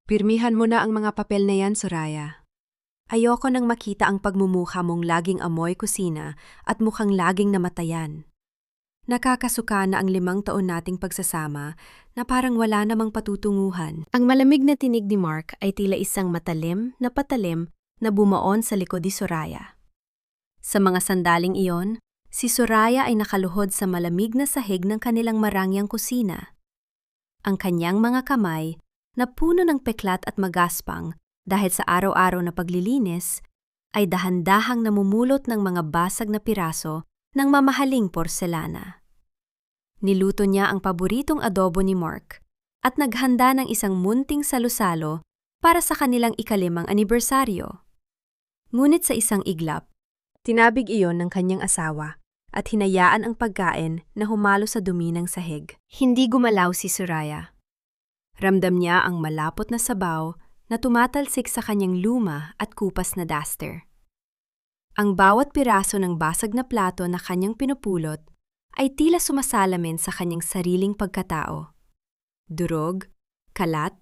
Pirmihan mo na ang mga papel na yan, Soraya. Ayoko nang makita ang pagmumukha mong laging amoy kusina at mukhang laging namatayan. Nakakasuka na ang 5 taon nating pagsasama na parang wala namang patutunguhan. Ang malamig na tinig ni Mark ay tila isang matalim na bumaon sa likod ni Soraya. Sa mga sandaling iyon, si Soraya ay nakaluhod sa malamig na sahig ng kanilang marangyang kusina. Ang kanyang mga kamay, na puno ng peklat at magaspang dahil sa araw-araw na paglilinis, ay dahan-dahang namumulot ng mga basag na piraso ng mamahaling porselana. Niluto niya ang paboritong adobo ni Mark at naghanda ng isang munting salusalo para sa kanilang ika-5 anibersaryo. Ngunit sa isang iglap, tinabig iyon ng kanyang asawa at hinayaan ang pagkain na humalo sa dumi ng sahig. Hindi gumalaw si Soraya. Ramdam niya ang malapot na sabaw na tumatalsik sa kanyang luma at kupas na duster. Ang bawat piraso ng basag na plato na kanyang pinupulot ay tila sumasalamin sa kanyang sariling pagkatao. Durog, kalat,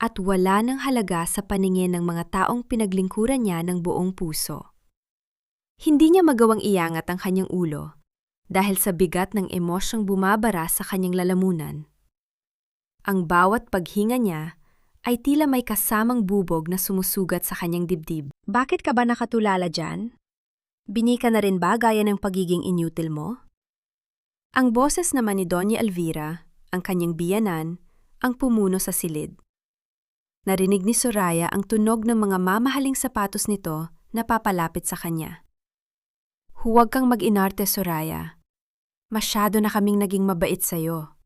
at wala ng halaga sa paningin ng mga taong pinaglingkuran niya ng buong puso. Hindi niya magawang iangat ang kanyang ulo dahil sa bigat ng emosyong bumabara sa kanyang lalamunan. Ang bawat paghinga niya ay tila may kasamang bubog na sumusugat sa kanyang dibdib. Bakit ka ba nakatulala dyan? Binika na rin ba gaya ng pagiging inutil mo? Ang boses naman ni Doña Elvira, ang kanyang biyanan, ang pumuno sa silid. Narinig ni Soraya ang tunog ng mga mamahaling sapatos nito na papalapit sa kanya. Huwag kang mag-inarte, Soraya. Masyado na kaming naging mabait sa'yo.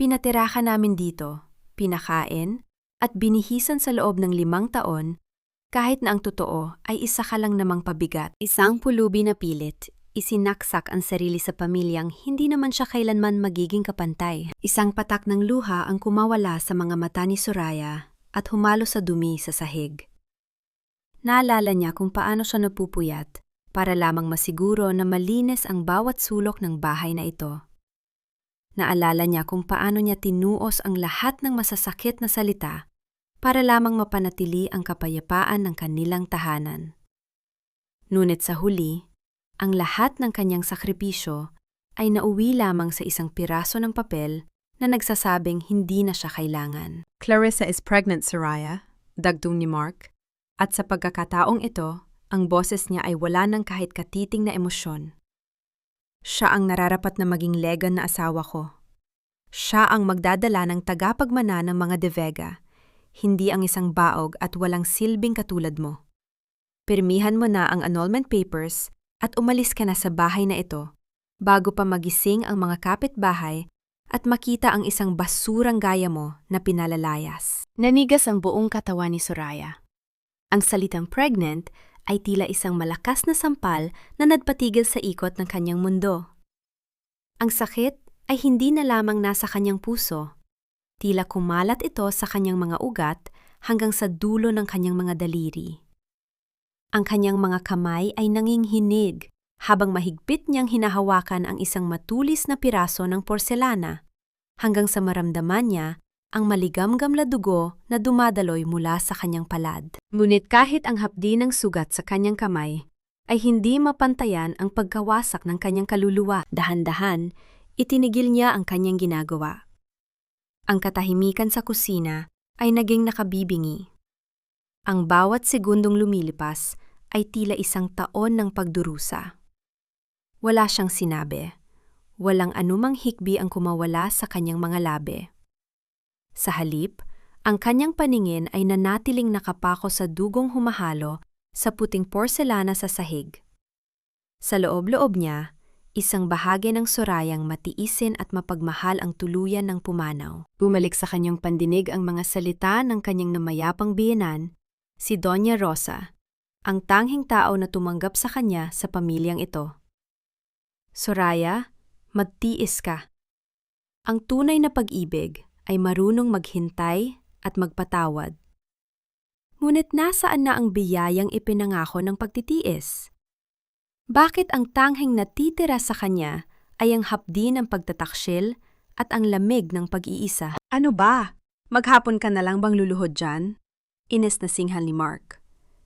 Pinatira ka namin dito, pinakain, at binihisan sa loob ng 5 taon, kahit na ang totoo ay isa ka lang namang pabigat. Isang pulubi na pilit, isinaksak ang sarili sa pamilyang hindi naman siya kailanman magiging kapantay. Isang patak ng luha ang kumawala sa mga mata ni Soraya at humalo sa dumi sa sahig. Naalala niya kung paano siya napupuyat para lamang masiguro na malinis ang bawat sulok ng bahay na ito. Naalala niya kung paano niya tinuos ang lahat ng masasakit na salita para lamang mapanatili ang kapayapaan ng kanilang tahanan. Ngunit sa huli, ang lahat ng kanyang sakripisyo ay nauwi lamang sa isang piraso ng papel na nagsasabing hindi na siya kailangan. Clarissa is pregnant, Soraya, dagdung ni Mark, at sa pagkakataong ito, ang boses niya ay wala ng kahit katiting na emosyon. Siya ang nararapat na maging legan na asawa ko. Siya ang magdadala ng tagapagmana ng mga De Vega, hindi ang isang baog at walang silbing katulad mo. Pirmihan mo na ang annulment papers at umalis ka na sa bahay na ito bago pa magising ang mga kapitbahay at makita ang isang basurang gaya mo na pinalalayas. Nanigas ang buong katawan ni Soraya. Ang salitang pregnant ay tila isang malakas na sampal na nagpatigil sa ikot ng kanyang mundo. Ang sakit ay hindi na lamang nasa kanyang puso. Tila kumalat ito sa kanyang mga ugat hanggang sa dulo ng kanyang mga daliri. Ang kanyang mga kamay ay nanginghinig habang mahigpit niyang hinahawakan ang isang matulis na piraso ng porselana hanggang sa maramdaman niya ang maligamgam na dugo na dumadaloy mula sa kanyang palad. Ngunit kahit ang hapdi ng sugat sa kanyang kamay, ay hindi mapantayan ang pagkawasak ng kanyang kaluluwa. Dahan-dahan, itinigil niya ang kanyang ginagawa. Ang katahimikan sa kusina ay naging nakabibingi. Ang bawat segundong lumilipas ay tila isang taon ng pagdurusa. Wala siyang sinabi. Walang anumang hikbi ang kumawala sa kanyang mga labi. Sa halip, ang kanyang paningin ay nanatiling nakapako sa dugong humahalo sa puting porselana sa sahig. Sa loob-loob niya, isang bahagi ng Sorayang matiisin at mapagmahal ang tuluyan ng pumanaw. Bumalik sa kanyang pandinig ang mga salita ng kanyang namayapang biyenan, si Doña Rosa, ang tanging tao na tumanggap sa kanya sa pamilyang ito. Soraya, magtiis ka. Ang tunay na pag-ibig ay marunong maghintay at magpatawad. Ngunit nasaan na ang biyayang ipinangako ng pagtitiis? Bakit ang tanghing natitira sa kanya ay ang hapdi ng pagtataksil at ang lamig ng pag-iisa? Ano ba? Maghapon ka na lang bang luluhod dyan? Ines na singhal ni Mark.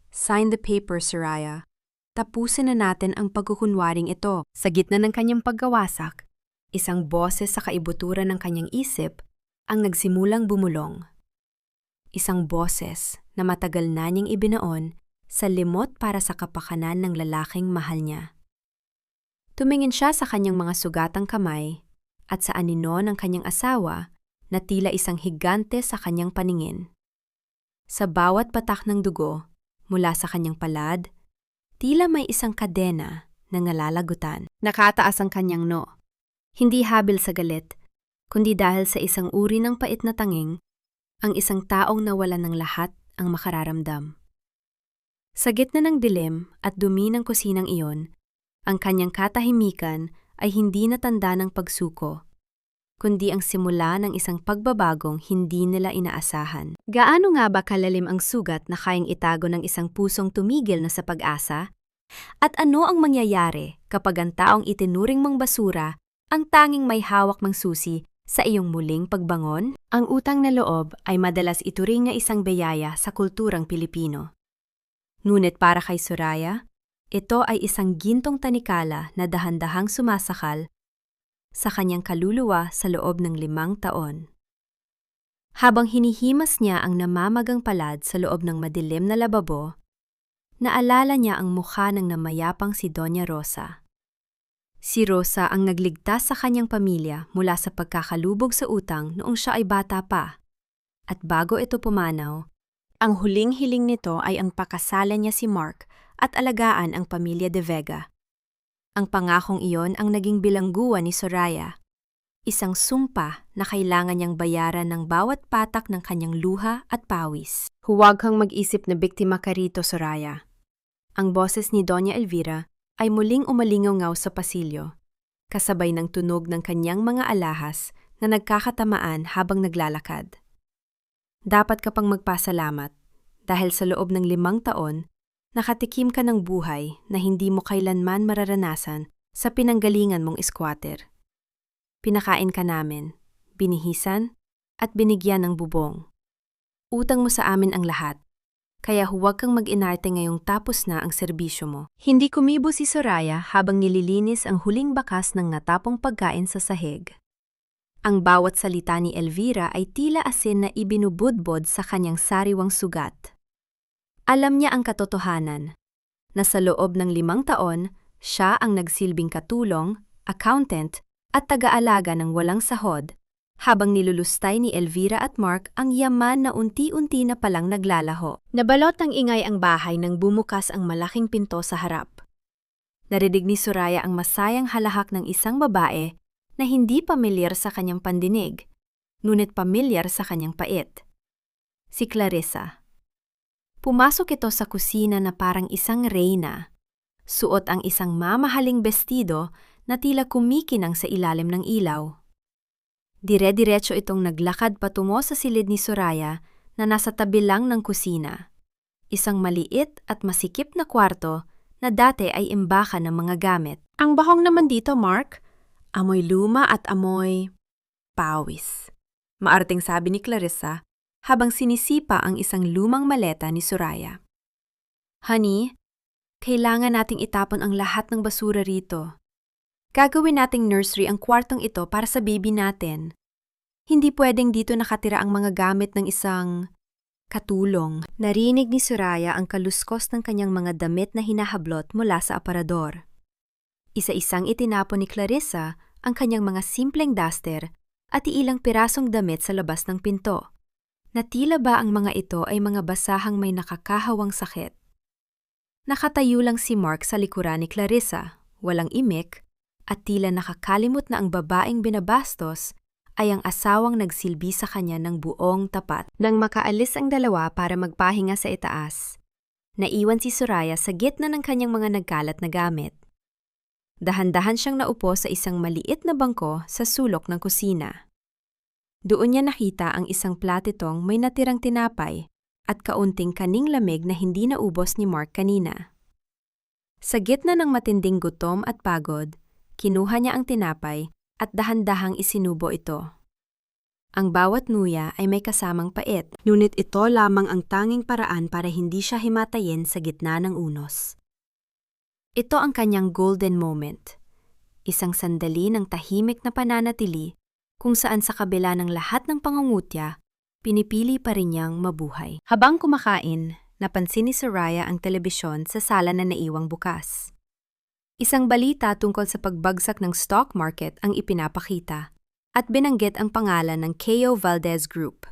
Sign the paper, Soraya. Tapusin na natin ang pagkukunwaring ito. Sa gitna ng kanyang paggawasak, isang boses sa kaibuturan ng kanyang isip ang nagsimulang bumulong. Isang boses na matagal na niyang ibinaon sa limot para sa kapakanan ng lalaking mahal niya. Tumingin siya sa kanyang mga sugatang kamay at sa anino ng kanyang asawa na tila isang higante sa kanyang paningin. Sa bawat patak ng dugo mula sa kanyang palad, tila may isang kadena na nalalagutan. Nakataas ang kanyang no. Hindi habil sa galit, kundi dahil sa isang uri ng pait na tanging, ang isang taong nawalan ng lahat ang makararamdam. Sa gitna ng dilim at dumi ng kusinang iyon, ang kanyang katahimikan ay hindi na tanda ng pagsuko, kundi ang simula ng isang pagbabagong hindi nila inaasahan. Gaano nga ba kalalim ang sugat na kayang itago ng isang pusong tumigil na sa pag-asa? At ano ang mangyayari kapag ang taong itinuring mong basura ang tanging may hawak mang susi sa iyong muling pagbangon? Ang utang na loob ay madalas ituring na isang biyaya sa kulturang Pilipino. Ngunit para kay Soraya, ito ay isang gintong tanikala na dahan-dahang sumasakal sa kanyang kaluluwa sa loob ng 5 taon. Habang hinihimas niya ang namamagang palad sa loob ng madilim na lababo, naalala niya ang mukha ng namayapang si Doña Rosa. Si Rosa ang nagligtas sa kanyang pamilya mula sa pagkakalubog sa utang noong siya ay bata pa. At bago ito pumanaw, ang huling hiling nito ay ang pakasalan niya si Mark at alagaan ang pamilya de Vega. Ang pangakong iyon ang naging bilangguan ni Soraya, isang sumpa na kailangan niyang bayaran ng bawat patak ng kanyang luha at pawis. Huwag kang mag-isip na biktima ka rito, Soraya. Ang boses ni Doña Elvira ay muling umalingaw sa pasilyo, kasabay ng tunog ng kanyang mga alahas na nagkakatamaan habang naglalakad. Dapat ka pang magpasalamat dahil sa loob ng 5 taon, nakatikim ka ng buhay na hindi mo kailanman mararanasan sa pinanggalingan mong squatter. Pinakain ka namin, binihisan, at binigyan ng bubong. Utang mo sa amin ang lahat, kaya huwag kang mag-inarte ngayong tapos na ang serbisyo mo. Hindi kumibo si Soraya habang nililinis ang huling bakas ng natapong pagkain sa sahig. Ang bawat salita ni Elvira ay tila asin na ibinubudbod sa kanyang sariwang sugat. Alam niya ang katotohanan, na sa loob ng 5 taon, siya ang nagsilbing katulong, accountant, at taga-alaga ng walang sahod, habang nilulustay ni Elvira at Mark ang yaman na unti-unti na palang naglalaho. Nabalot ng ingay ang bahay nang bumukas ang malaking pinto sa harap. Narinig ni Soraya ang masayang halahak ng isang babae na hindi pamilyar sa kanyang pandinig, ngunit pamilyar sa kanyang pait. Si Clarissa. Pumasok ito sa kusina na parang isang reyna. Suot ang isang mamahaling bestido na tila kumikinang sa ilalim ng ilaw. Dire-diretso itong naglakad patungo sa silid ni Soraya na nasa tabi lang ng kusina. Isang maliit at masikip na kwarto na dati ay imbakan ng mga gamit. Ang bahong naman dito, Mark. Amoy luma at amoy pawis. Maarting sabi ni Clarissa habang sinisipa ang isang lumang maleta ni Soraya. Honey, kailangan nating itapon ang lahat ng basura rito. Gagawin nating nursery ang kwartong ito para sa baby natin. Hindi pwedeng dito nakatira ang mga gamit ng isang katulong. Narinig ni Soraya ang kaluskos ng kanyang mga damit na hinahablot mula sa aparador. Isa-isang itinapon ni Clarissa ang kanyang mga simpleng duster at iilang pirasong damit sa labas ng pinto. Na tila ba ang mga ito ay mga basahang may nakakahawang sakit. Nakatayo lang si Mark sa likuran ni Clarissa, walang imik, at tila nakakalimot na ang babaeng binabastos ay ang asawang nagsilbi sa kanya ng buong tapat. Nang makaalis ang dalawa para magpahinga sa itaas, naiwan si Soraya sa gitna ng kanyang mga nagkalat na gamit. Dahan-dahan siyang naupo sa isang maliit na bangko sa sulok ng kusina. Doon niya nakita ang isang platitong may natirang tinapay at kaunting kaning lamig na hindi naubos ni Mark kanina. Sa gitna ng matinding gutom at pagod, kinuha niya ang tinapay at dahan-dahang isinubo ito. Ang bawat nguya ay may kasamang pait, ngunit ito lamang ang tanging paraan para hindi siya himatayin sa gitna ng unos. Ito ang kanyang golden moment. Isang sandali ng tahimik na pananatili kung saan sa kabila ng lahat ng pangungutya, pinipili pa rin niyang mabuhay. Habang kumakain, napansin ni Soraya ang telebisyon sa sala na naiwang bukas. Isang balita tungkol sa pagbagsak ng stock market ang ipinapakita at binanggit ang pangalan ng Cayo Valdez Group.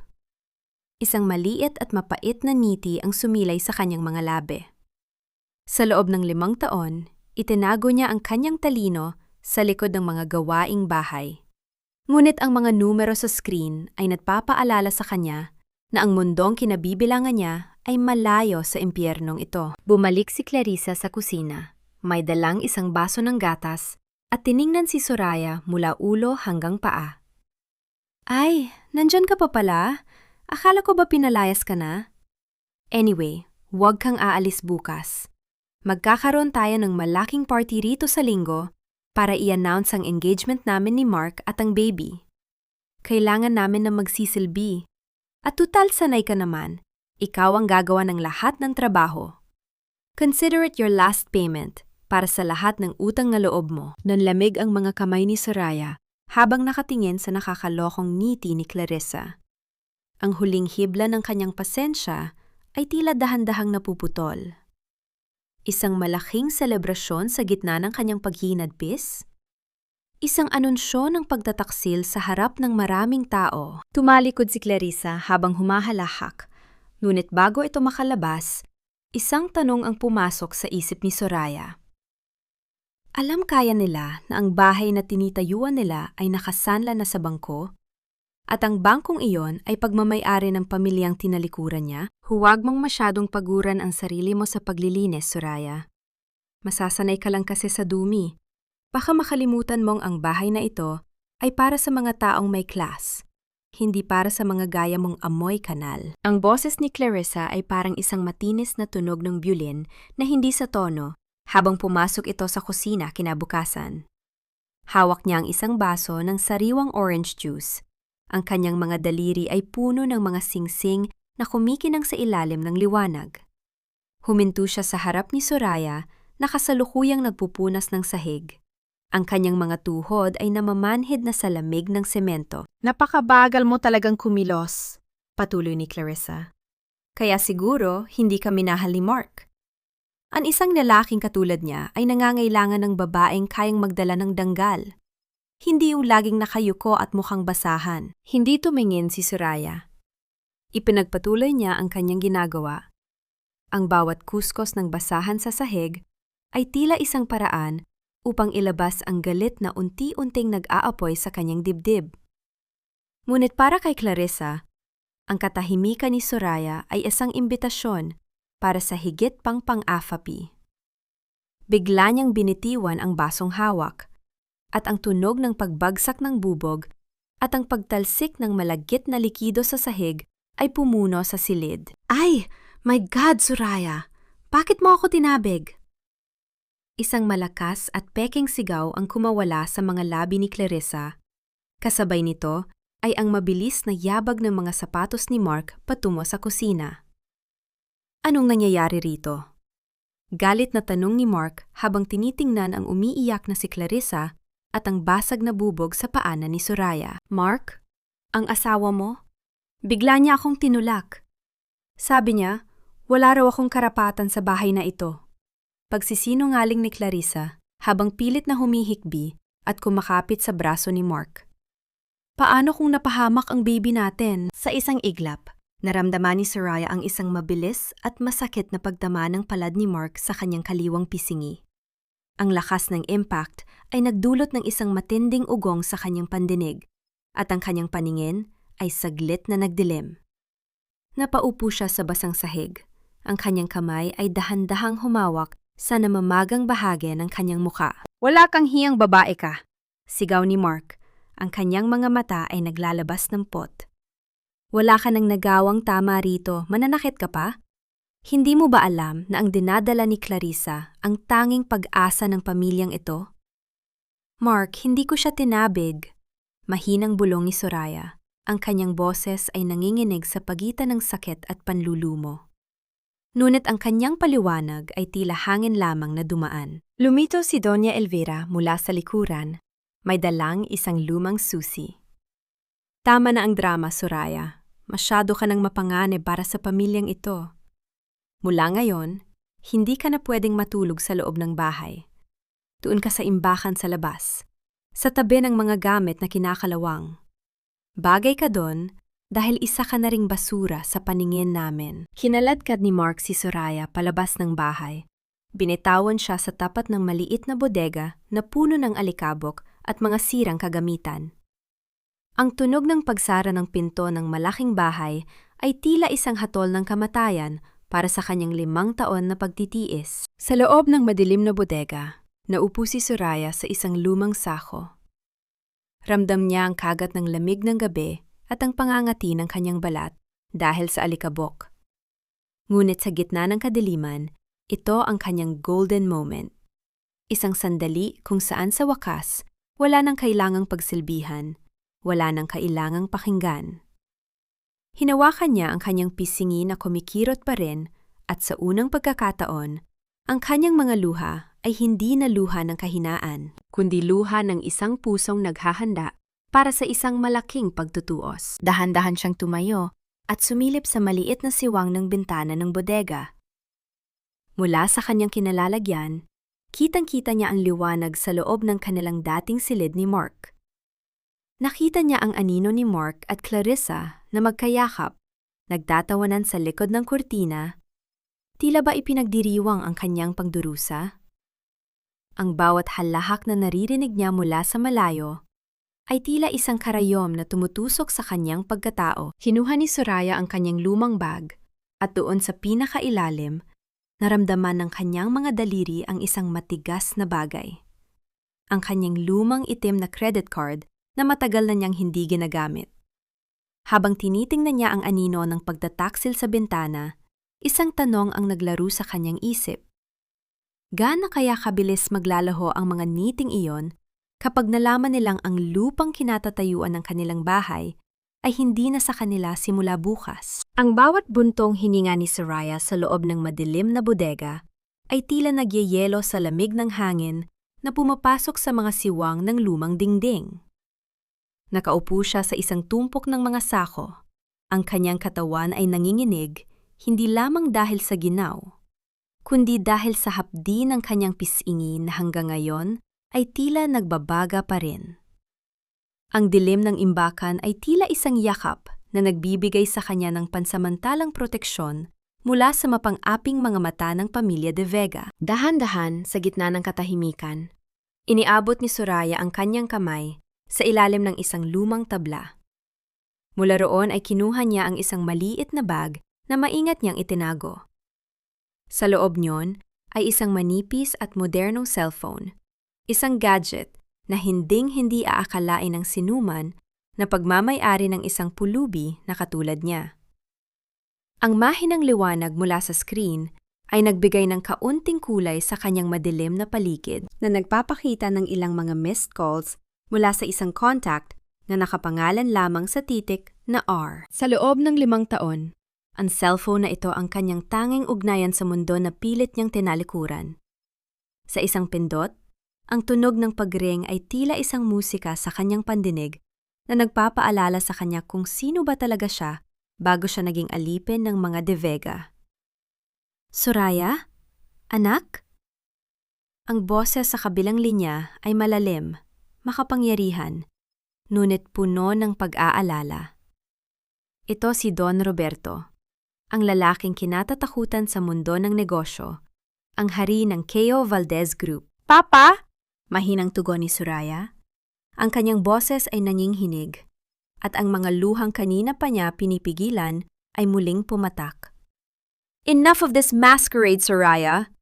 Isang maliit at mapait na ngiti ang sumilay sa kanyang mga labi. Sa loob ng 5 taon, itinago niya ang kanyang talino sa likod ng mga gawaing bahay. Ngunit ang mga numero sa screen ay nagpapaalala sa kanya na ang mundong kinabibilangan niya ay malayo sa impyernong ito. Bumalik si Clarissa sa kusina. May dalang isang baso ng gatas at tiningnan si Soraya mula ulo hanggang paa. Ay, nandyan ka pa pala? Akala ko ba pinalayas ka na? Anyway, huwag kang aalis bukas. Magkakaroon tayo ng malaking party rito sa linggo para i-announce ang engagement namin ni Mark at ang baby. Kailangan namin na magsisilbi. At tutal sanay ka naman, ikaw ang gagawa ng lahat ng trabaho. Consider it your last payment para sa lahat ng utang na loob mo. Nanlamig ang mga kamay ni Soraya habang nakatingin sa nakakalokong ngiti ni Clarissa. Ang huling hibla ng kanyang pasensya ay tila dahan-dahang napuputol. Isang malaking selebrasyon sa gitna ng kanyang paghinadpis? Isang anunsyo ng pagtataksil sa harap ng maraming tao. Tumalikod si Clarissa habang humahalahak, ngunit bago ito makalabas, isang tanong ang pumasok sa isip ni Soraya. Alam kaya nila na ang bahay na tinitayuan nila ay nakasanla na sa bangko? At ang bangkong iyon ay pagmamay-ari ng pamilyang tinalikuran niya? Huwag mong masyadong paguran ang sarili mo sa paglilinis, Soraya. Masasanay ka lang kasi sa dumi. Baka makalimutan mong ang bahay na ito ay para sa mga taong may class, hindi para sa mga gaya mong amoy kanal. Ang boses ni Clarissa ay parang isang matinis na tunog ng violin na hindi sa tono habang pumasok ito sa kusina kinabukasan. Hawak niya ang isang baso ng sariwang orange juice. Ang kanyang mga daliri ay puno ng mga singsing na kumikinang sa ilalim ng liwanag. Huminto siya sa harap ni Soraya na kasalukuyang nagpupunas ng sahig. Ang kanyang mga tuhod ay namamanhid na sa lamig ng semento. Napakabagal mo talagang kumilos, patuloy ni Clarissa. Kaya siguro hindi ka minahal ni Mark. Ang isang lalaking katulad niya ay nangangailangan ng babaeng kayang magdala ng danggal. Hindi yung laging nakayuko at mukhang basahan. Hindi tumingin si Soraya. Ipinagpatuloy niya ang kanyang ginagawa. Ang bawat kuskos ng basahan sa sahig ay tila isang paraan upang ilabas ang galit na unti-unting nag-aapoy sa kanyang dibdib. Ngunit para kay Clarissa, ang katahimikan ni Soraya ay isang imbitasyon para sa higit pang pang-afapi. Bigla niyang binitiwan ang basong hawak, at ang tunog ng pagbagsak ng bubog at ang pagtalsik ng malagkit na likido sa sahig ay pumuno sa silid. Ay! My God, Soraya! Bakit mo ako tinabig? Isang malakas at peking sigaw ang kumawala sa mga labi ni Clarissa. Kasabay nito ay ang mabilis na yabag ng mga sapatos ni Mark patungo sa kusina. Anong nangyayari rito? Galit na tanong ni Mark habang tinitingnan ang umiiyak na si Clarissa at ang basag na bubog sa paanan ni Soraya. Mark, ang asawa mo? Bigla niya akong tinulak. Sabi niya, wala raw akong karapatan sa bahay na ito. Pagsisinungaling ni Clarissa habang pilit na humihikbi at kumakapit sa braso ni Mark. Paano kung napahamak ang baby natin? Sa isang iglap, naramdaman ni Soraya ang isang mabilis at masakit na pagtama ng palad ni Mark sa kanyang kaliwang pisingi. Ang lakas ng impact ay nagdulot ng isang matinding ugong sa kanyang pandinig at ang kanyang paningin ay saglit na nagdilim. Napaupo siya sa basang sahig. Ang kanyang kamay ay dahan-dahang humawak sa namamagang bahagi ng kanyang muka. Wala kang hiyang babae ka, sigaw ni Mark. Ang kanyang mga mata ay naglalabas ng pot. Wala ka nang nagawang tama rito, mananakit ka pa? Hindi mo ba alam na ang dinadala ni Clarissa ang tanging pag-asa ng pamilyang ito? Mark, hindi ko siya tinabig. Mahinang bulong ni Soraya. Ang kanyang boses ay nanginginig sa pagitan ng sakit at panlulumo. Ngunit ang kanyang paliwanag ay tila hangin lamang na dumaan. Lumito si Doña Elvira mula sa likuran, may dalang isang lumang susi. Tama na ang drama, Soraya. Masyado ka nang mapanganib para sa pamilyang ito. Mula ngayon, hindi ka na pwedeng matulog sa loob ng bahay. Doon ka sa imbakan sa labas, sa tabi ng mga gamit na kinakalawang. Bagay ka doon dahil isa ka na ring basura sa paningin namin. Kinaladkad ni Mark si Soraya palabas ng bahay. Binitawan siya sa tapat ng maliit na bodega na puno ng alikabok at mga sirang kagamitan. Ang tunog ng pagsara ng pinto ng malaking bahay ay tila isang hatol ng kamatayan para sa kanyang 5 taon na pagtitiis. Sa loob ng madilim na bodega, naupo si Soraya sa isang lumang sako. Ramdam niya ang kagat ng lamig ng gabi at ang pangangati ng kanyang balat dahil sa alikabok. Ngunit sa gitna ng kadiliman, ito ang kanyang golden moment. Isang sandali kung saan sa wakas, wala nang kailangang pagsilbihan, wala nang kailangang pakinggan. Hinawakan niya ang kanyang pisingi na kumikirot pa rin at sa unang pagkakataon, ang kanyang mga luha ay hindi na luha ng kahinaan, kundi luha ng isang pusong naghahanda para sa isang malaking pagtutuos. Dahan-dahan siyang tumayo at sumilip sa maliit na siwang ng bintana ng bodega. Mula sa kanyang kinalalagyan, kitang-kita niya ang liwanag sa loob ng kanilang dating silid ni Mark. Nakita niya ang anino ni Mark at Clarissa na magkayakap, nagtatawanan sa likod ng kurtina. Tila ba ipinagdiriwang ang kanyang pagdurusa? Ang bawat halahak na naririnig niya mula sa malayo ay tila isang karayom na tumutusok sa kanyang pagkatao. Kinuha ni Soraya ang kanyang lumang bag at doon sa pinakailalim, naramdaman ng kanyang mga daliri ang isang matigas na bagay. Ang kanyang lumang itim na credit card na matagal na niyang hindi ginagamit. Habang tinitingnan niya ang anino ng pagtataksil sa bintana, isang tanong ang naglaro sa kanyang isip. Gaano kaya kabilis maglalaho ang mga niting iyon kapag nalaman nilang ang lupang kinatatayuan ng kanilang bahay ay hindi na sa kanila simula bukas? Ang bawat buntong hininga ni Soraya sa loob ng madilim na bodega ay tila nagyeyelo sa lamig ng hangin na pumapasok sa mga siwang ng lumang dingding. Nakaupo siya sa isang tumpok ng mga sako. Ang kanyang katawan ay nanginginig, hindi lamang dahil sa ginaw, kundi dahil sa hapdi ng kanyang pisingi na hanggang ngayon ay tila nagbabaga pa rin. Ang dilim ng imbakan ay tila isang yakap na nagbibigay sa kanya ng pansamantalang proteksyon mula sa mapang-aping mga mata ng pamilya de Vega. Dahan-dahan sa gitna ng katahimikan, iniabot ni Soraya ang kanyang kamay sa ilalim ng isang lumang tabla. Mula roon ay kinuha niya ang isang maliit na bag na maingat niyang itinago. Sa loob niyon ay isang manipis at modernong cellphone, isang gadget na hinding-hindi aakalain ng sinuman na pagmamay-ari ng isang pulubi na katulad niya. Ang mahinang liwanag mula sa screen ay nagbigay ng kaunting kulay sa kanyang madilim na paligid na nagpapakita ng ilang mga missed calls mula sa isang contact na nakapangalan lamang sa titik na R. Sa loob ng 5 taon, ang cellphone na ito ang kanyang tanging ugnayan sa mundo na pilit niyang tinalikuran. Sa isang pindot, ang tunog ng pagring ay tila isang musika sa kanyang pandinig na nagpapaalala sa kanya kung sino ba talaga siya bago siya naging alipin ng mga de Vega. Soraya? Anak? Ang boses sa kabilang linya ay malalim, makapangyarihan, ngunit puno ng pag-aalala. Ito si Don Roberto, ang lalaking kinatatakutan sa mundo ng negosyo, ang hari ng Keo Valdez Group. Papa! Mahinang tugon ni Soraya. Ang kanyang boses ay nanginginig, at ang mga luhang kanina pa niya pinipigilan ay muling pumatak. Enough of this masquerade, Soraya!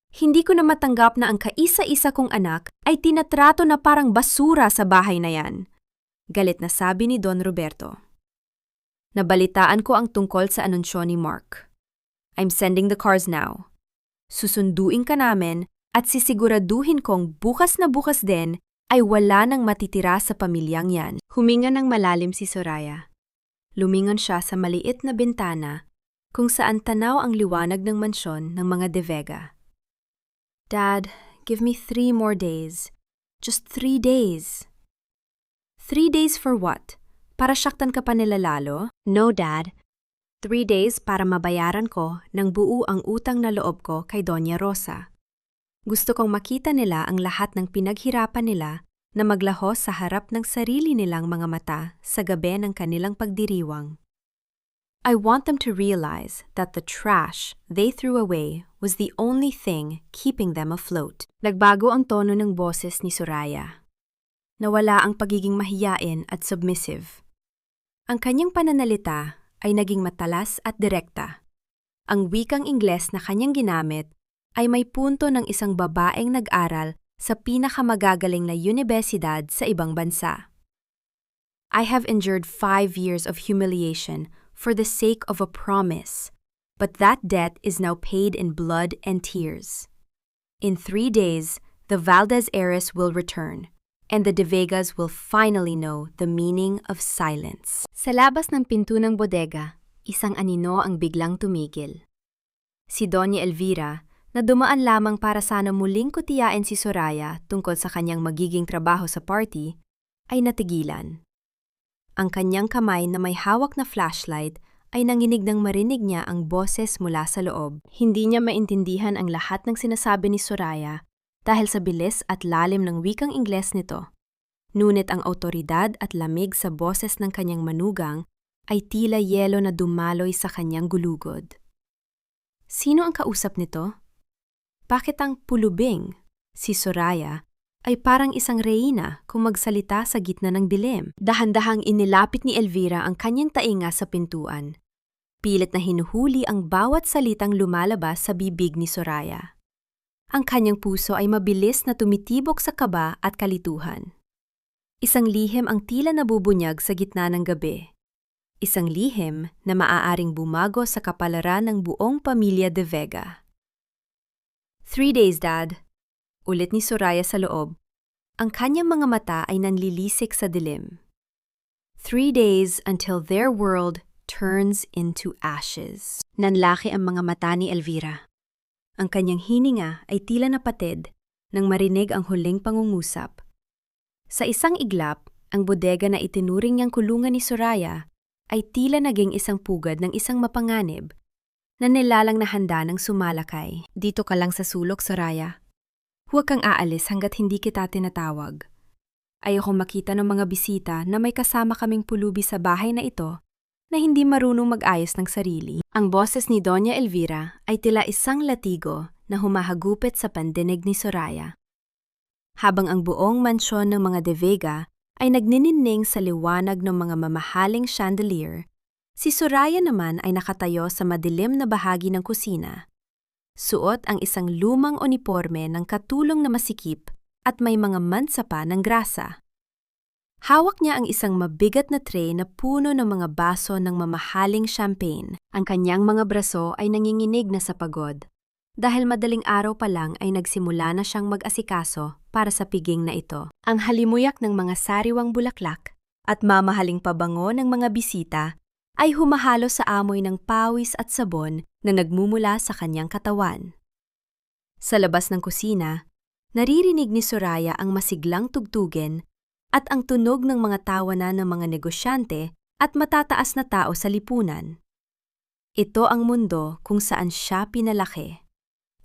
Hindi ko na matanggap na ang kaisa-isa kong anak ay tinatrato na parang basura sa bahay na yan. Galit na sabi ni Don Roberto. Nabalitaan ko ang tungkol sa anunsyo ni Mark. I'm sending the cars now. Susunduin ka namin at sisiguraduhin kong bukas na bukas din ay wala nang matitira sa pamilyang yan. Huminga ng malalim si Soraya. Lumingon siya sa maliit na bintana kung saan tanaw ang liwanag ng mansyon ng mga De Vega. Dad, give me 3 more days. Just 3 days. 3 days for what? Para saktan ka pa nila lalo? No, Dad. 3 days para mabayaran ko ng buo ang utang na loob ko kay Doña Rosa. Gusto kong makita nila ang lahat ng pinaghirapan nila na maglaho sa harap ng sarili nilang mga mata sa gabi ng kanilang pagdiriwang. I want them to realize that the trash they threw away was the only thing keeping them afloat. Nagbago ang tono ng boses ni Soraya. Nawala ang pagiging mahiyain at submissive. Ang kanyang pananalita ay naging matalas at direkta. Ang wikang Ingles na kanyang ginamit ay may punto ng isang babaeng nag-aral sa pinakamagagaling na universidad sa ibang bansa. I have endured 5 years of humiliation for the sake of a promise, but that debt is now paid in blood and tears. In 3 days, the Valdez heiress will return, and the De Vegas will finally know the meaning of silence. Sa labas ng pinto ng bodega, isang anino ang biglang tumigil. Si Doña Elvira, na dumaan lamang para sana muling kutiyain si Soraya tungkol sa kanyang magiging trabaho sa party, ay natigilan. Ang kanyang kamay na may hawak na flashlight ay nanginig nang marinig niya ang boses mula sa loob. Hindi niya maintindihan ang lahat ng sinasabi ni Soraya dahil sa bilis at lalim ng wikang Ingles nito. Ngunit ang awtoridad at lamig sa boses ng kanyang manugang ay tila yelo na dumaloy sa kanyang gulugod. Sino ang kausap nito? Bakit ang pulubing, si Soraya, ay parang isang reyna kung magsalita sa gitna ng dilim? Dahan-dahang inilapit ni Elvira ang kanyang tainga sa pintuan. Pilit na hinuhuli ang bawat salitang lumalabas sa bibig ni Soraya. Ang kanyang puso ay mabilis na tumitibok sa kaba at kalituhan. Isang lihim ang tila nabubunyag sa gitna ng gabi. Isang lihim na maaaring bumago sa kapalaran ng buong pamilya De Vega. 3 days, Dad. Ulit ni Soraya sa loob. Ang kanyang mga mata ay nanlilisik sa dilim. 3 days until their world turns into ashes. Nanlaki ang mga mata ni Elvira. Ang kanyang hininga ay tila napatid nang marinig ang huling pangungusap. Sa isang iglap, ang bodega na itinuring niyang kulungan ni Soraya ay tila naging isang pugad ng isang mapanganib na nilalang na handa ng sumalakay. Dito ka lang sa sulok, Soraya. Huwag kang aalis hanggat hindi kita tinatawag. Ayokong makita ng mga bisita na may kasama kaming pulubi sa bahay na ito na hindi marunong mag-ayos ng sarili. Ang boses ni Doña Elvira ay tila isang latigo na humahagupit sa pandinig ni Soraya. Habang ang buong mansyon ng mga De Vega ay nagnininning sa liwanag ng mga mamahaling chandelier, si Soraya naman ay nakatayo sa madilim na bahagi ng kusina. Suot ang isang lumang uniporme ng katulong na masikip at may mga mansa pa ng grasa. Hawak niya ang isang mabigat na tray na puno ng mga baso ng mamahaling champagne. Ang kanyang mga braso ay nanginginig na sa pagod. Dahil madaling araw pa lang ay nagsimula na siyang mag-asikaso para sa piging na ito. Ang halimuyak ng mga sariwang bulaklak at mamahaling pabango ng mga bisita ay humahalo sa amoy ng pawis at sabon na nagmumula sa kanyang katawan. Sa labas ng kusina, naririnig ni Soraya ang masiglang tugtugin at ang tunog ng mga tawanan ng mga negosyante at matataas na tao sa lipunan. Ito ang mundo kung saan siya pinalaki.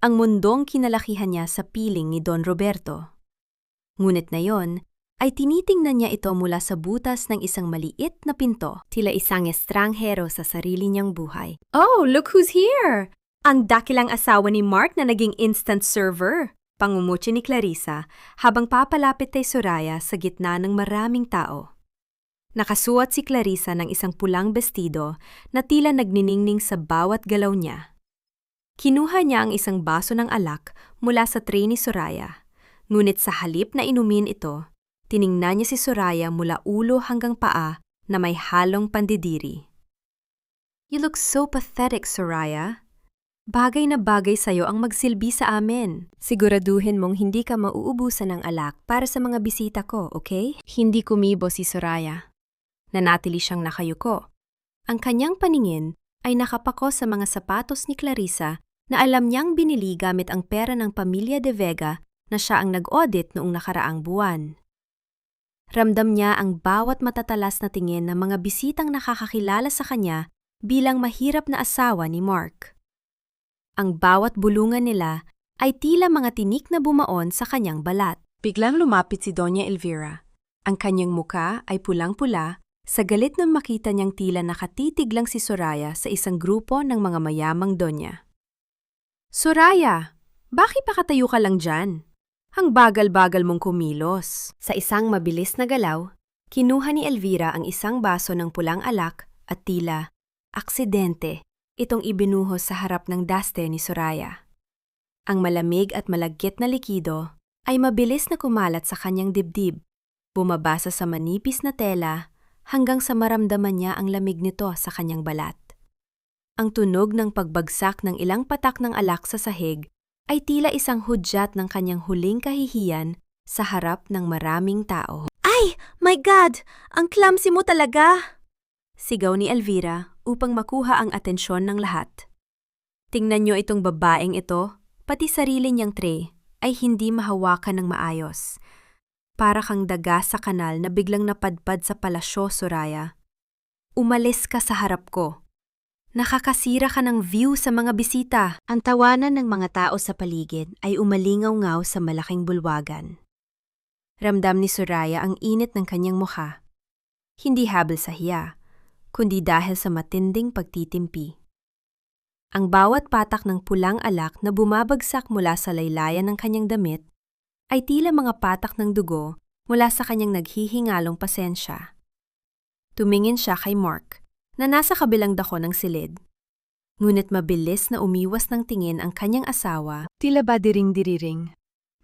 Ang mundong kinalakihan niya sa piling ni Don Roberto. Ngunit na yon, ay tinitingnan niya ito mula sa butas ng isang maliit na pinto, tila isang estranghero sa sarili niyang buhay. Oh, look who's here! Ang dakilang asawa ni Mark na naging instant server, pangungutya ni Clarissa habang papalapit kay Soraya sa gitna ng maraming tao. Nakasuot si Clarissa ng isang pulang bestido na tila nagniningning sa bawat galaw niya. Kinuha niya ang isang baso ng alak mula sa tray ni Soraya, ngunit sa halip na inumin ito, tiningnan niya si Soraya mula ulo hanggang paa na may halong pandidiri. You look so pathetic, Soraya. Bagay na bagay sa'yo ang magsilbi sa amin. Siguraduhin mong hindi ka mauubusan ng alak para sa mga bisita ko, okay? Hindi kumibo si Soraya. Nanatili siyang nakayuko. Ang kanyang paningin ay nakapako sa mga sapatos ni Clarissa na alam niyang binili gamit ang pera ng pamilya de Vega na siya ang nag-audit noong nakaraang buwan. Ramdam niya ang bawat matatalas na tingin ng mga bisitang nakakakilala sa kanya bilang mahirap na asawa ni Mark. Ang bawat bulungan nila ay tila mga tinik na bumaon sa kanyang balat. Biglang lumapit si Doña Elvira. Ang kanyang muka ay pulang-pula sa galit nang makita niyang tila nakatitig lang si Soraya sa isang grupo ng mga mayamang donya. Soraya, bakit pakatayo ka lang dyan? Ang bagal-bagal mong kumilos. Sa isang mabilis na galaw, kinuha ni Elvira ang isang baso ng pulang alak at tila, aksidente, itong ibinuhos sa harap ng daste ni Soraya. Ang malamig at malagyet na likido ay mabilis na kumalat sa kanyang dibdib, bumabasa sa manipis na tela hanggang sa maramdaman niya ang lamig nito sa kanyang balat. Ang tunog ng pagbagsak ng ilang patak ng alak sa sahig ay tila isang hudyat ng kanyang huling kahihiyan sa harap ng maraming tao. Ay! My God! Ang clumsy mo talaga! Sigaw ni Elvira upang makuha ang atensyon ng lahat. Tingnan niyo itong babaeng ito, pati sarili niyang tray ay hindi mahawakan ng maayos. Para kang daga sa kanal na biglang napadpad sa palasyo, Soraya. Umalis ka sa harap ko. Nakakasira ka ng view sa mga bisita. Ang tawanan ng mga tao sa paligid ay umalingaw-ngaw sa malaking bulwagan. Ramdam ni Soraya ang init ng kanyang mukha. Hindi habol sa hiya, kundi dahil sa matinding pagtitimpi. Ang bawat patak ng pulang alak na bumabagsak mula sa laylayan ng kanyang damit ay tila mga patak ng dugo mula sa kanyang naghihingalong pasensya. Tumingin siya kay Mark, na nasa kabilang dako ng silid. Ngunit mabilis na umiwas ng tingin ang kanyang asawa, tila ba diring-diriring.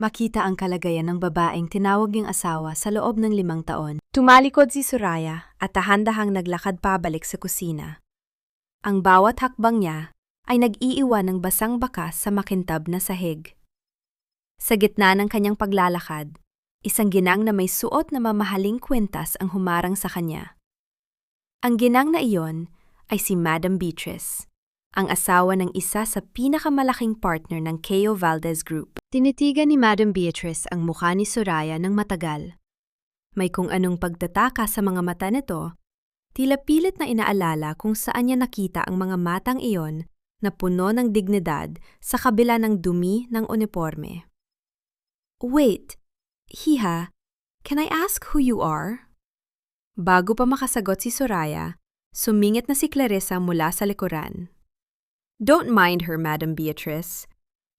Makita ang kalagayan ng babaeng tinawag niyang asawa sa loob ng 5 taon. Tumalikod si Soraya at dahan-dahang naglakad pabalik sa kusina. Ang bawat hakbang niya ay nag-iiwan ng basang bakas sa makintab na sahig. Sa gitna ng kanyang paglalakad, isang ginang na may suot na mamahaling kwintas ang humarang sa kanya. Ang ginang na iyon ay si Madam Beatrice, ang asawa ng isa sa pinakamalaking partner ng Cayo Valdez Group. Tinitigan ni Madam Beatrice ang mukha ni Soraya ng matagal. May kung anong pagtataka sa mga mata nito, tila pilit na inaalala kung saan niya nakita ang mga matang iyon na puno ng dignidad sa kabila ng dumi ng uniforme. Wait, Hiha, can I ask who you are? Bago pa makasagot si Soraya, sumingit na si Clarissa mula sa likuran. Don't mind her, Madam Beatrice.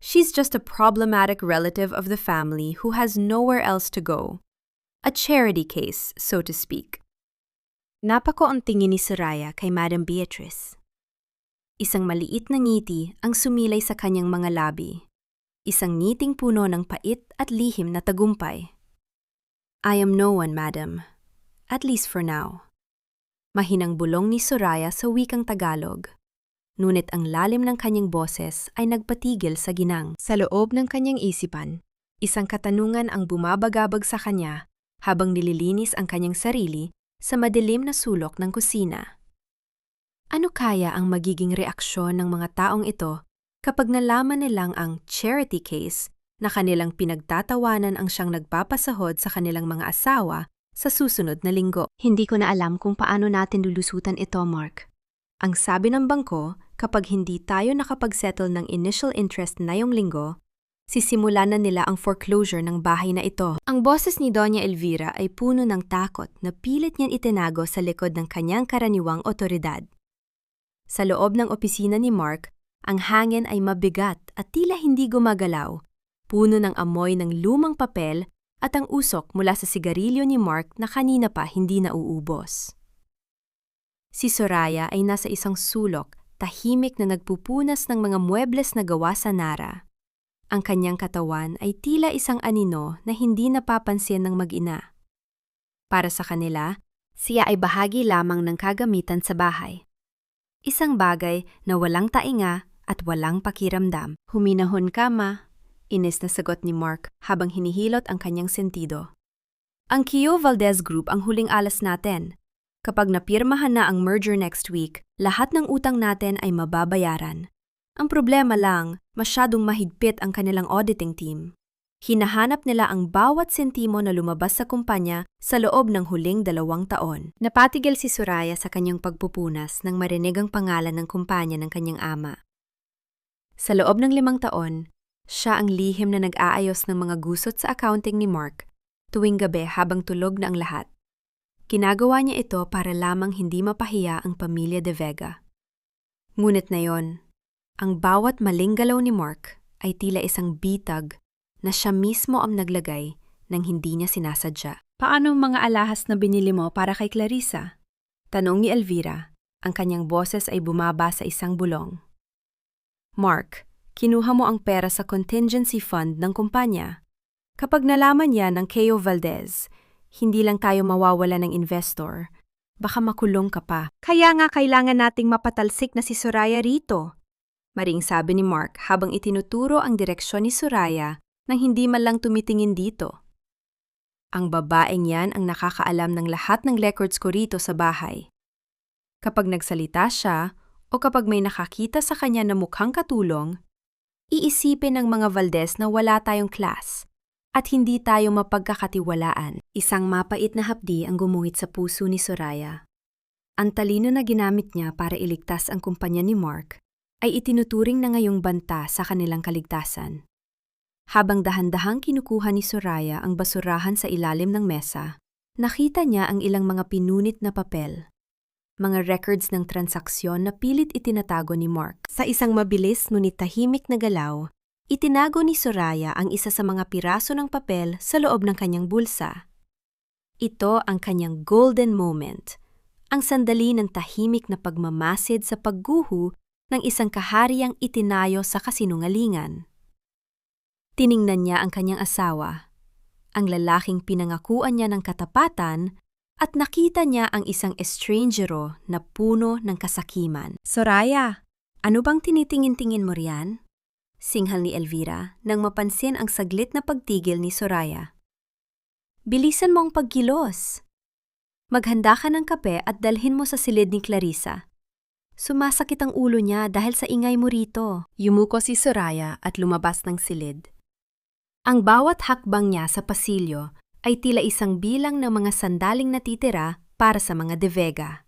She's just a problematic relative of the family who has nowhere else to go. A charity case, so to speak. Napako ang tingin ni Soraya kay Madam Beatrice. Isang maliit na ngiti ang sumilay sa kanyang mga labi. Isang ngiting puno ng pait at lihim na tagumpay. I am no one, madam. At least for now. Mahinang bulong ni Soraya sa wikang Tagalog. Ngunit ang lalim ng kanyang boses ay nagpatigil sa ginang. Sa loob ng kanyang isipan, isang katanungan ang bumabagabag sa kanya habang nililinis ang kanyang sarili sa madilim na sulok ng kusina. Ano kaya ang magiging reaksyon ng mga taong ito kapag nalaman nilang ang charity case na kanilang pinagtatawanan ang siyang nagpapasahod sa kanilang mga asawa sa susunod na linggo? Hindi ko na alam kung paano natin lulusutan ito, Mark. Ang sabi ng bangko, kapag hindi tayo nakapag-settle ng initial interest na yung linggo, sisimulan na nila ang foreclosure ng bahay na ito. Ang boses ni Doña Elvira ay puno ng takot na pilit niyan itinago sa likod ng kanyang karaniwang otoridad. Sa loob ng opisina ni Mark, ang hangin ay mabigat at tila hindi gumagalaw, puno ng amoy ng lumang papel at ang usok mula sa sigarilyo ni Mark na kanina pa hindi nauubos. Si Soraya ay nasa isang sulok, tahimik na nagpupunas ng mga muebles na gawa sa Nara. Ang kanyang katawan ay tila isang anino na hindi napapansin ng mag-ina. Para sa kanila, siya ay bahagi lamang ng kagamitan sa bahay. Isang bagay na walang tainga at walang pakiramdam. Huminahon ka, ma, inis na sagot ni Mark habang hinihilot ang kanyang sentido. Ang Cayo Valdez Group ang huling alas natin. Kapag napirmahan na ang merger next week, lahat ng utang natin ay mababayaran. Ang problema lang, masyadong mahigpit ang kanilang auditing team. Hinahanap nila ang bawat sentimo na lumabas sa kumpanya sa loob ng huling 2 taon. Napatigil si Soraya sa kanyang pagpupunas nang marinig ang pangalan ng kumpanya ng kanyang ama. Sa loob ng 5 taon, siya ang lihim na nag-aayos ng mga gusot sa accounting ni Mark tuwing gabi habang tulog na ang lahat. Ginagawa niya ito para lamang hindi mapahiya ang pamilya De Vega. Ngunit ngayon, ang bawat maling galaw ni Mark ay tila isang bitag na siya mismo ang naglagay nang hindi niya sinasadya. Paano ang mga alahas na binili mo para kay Clarissa? Tanong ni Elvira, ang kanyang boses ay bumaba sa isang bulong. Mark, kinuha mo ang pera sa contingency fund ng kumpanya. Kapag nalaman yan ng Keo Valdez, hindi lang tayo mawawala ng investor, baka makulong ka pa. Kaya nga kailangan nating mapatalsik na si Soraya rito. Maring sabi ni Mark habang itinuturo ang direksyon ni Soraya nang hindi man lang tumitingin dito. Ang babaeng yan ang nakakaalam ng lahat ng records ko rito sa bahay. Kapag nagsalita siya o kapag may nakakita sa kanya na mukhang katulong, iisipin ng mga Valdez na wala tayong class at hindi tayo mapagkakatiwalaan. Isang mapait na hapdi ang gumuhit sa puso ni Soraya. Ang talino na ginamit niya para iligtas ang kumpanya ni Mark ay itinuturing na ngayong banta sa kanilang kaligtasan. Habang dahan-dahang kinukuha ni Soraya ang basurahan sa ilalim ng mesa, nakita niya ang ilang mga pinunit na papel, mga records ng transaksyon na pilit itinatago ni Mark. Sa isang mabilis ngunit tahimik na galaw, itinago ni Soraya ang isa sa mga piraso ng papel sa loob ng kanyang bulsa. Ito ang kanyang golden moment, ang sandali ng tahimik na pagmamasid sa pagguho ng isang kahariang itinayo sa kasinungalingan. Tiningnan niya ang kanyang asawa, ang lalaking pinangakuan niya ng katapatan, at nakita niya ang isang estrangero na puno ng kasakiman. Soraya, Ano bang tinitingin-tingin mo riyan? Singhal ni Elvira nang mapansin ang saglit na pagtigil ni Soraya. Bilisan mo ang pagkilos. Maghanda ka ng kape at dalhin mo sa silid ni Clarissa. Sumasakit ang ulo niya dahil sa ingay mo rito. Yumuko si Soraya at lumabas ng silid. Ang bawat hakbang niya sa pasilyo ay tila isang bilang ng mga sandaling natitira para sa mga De Vega.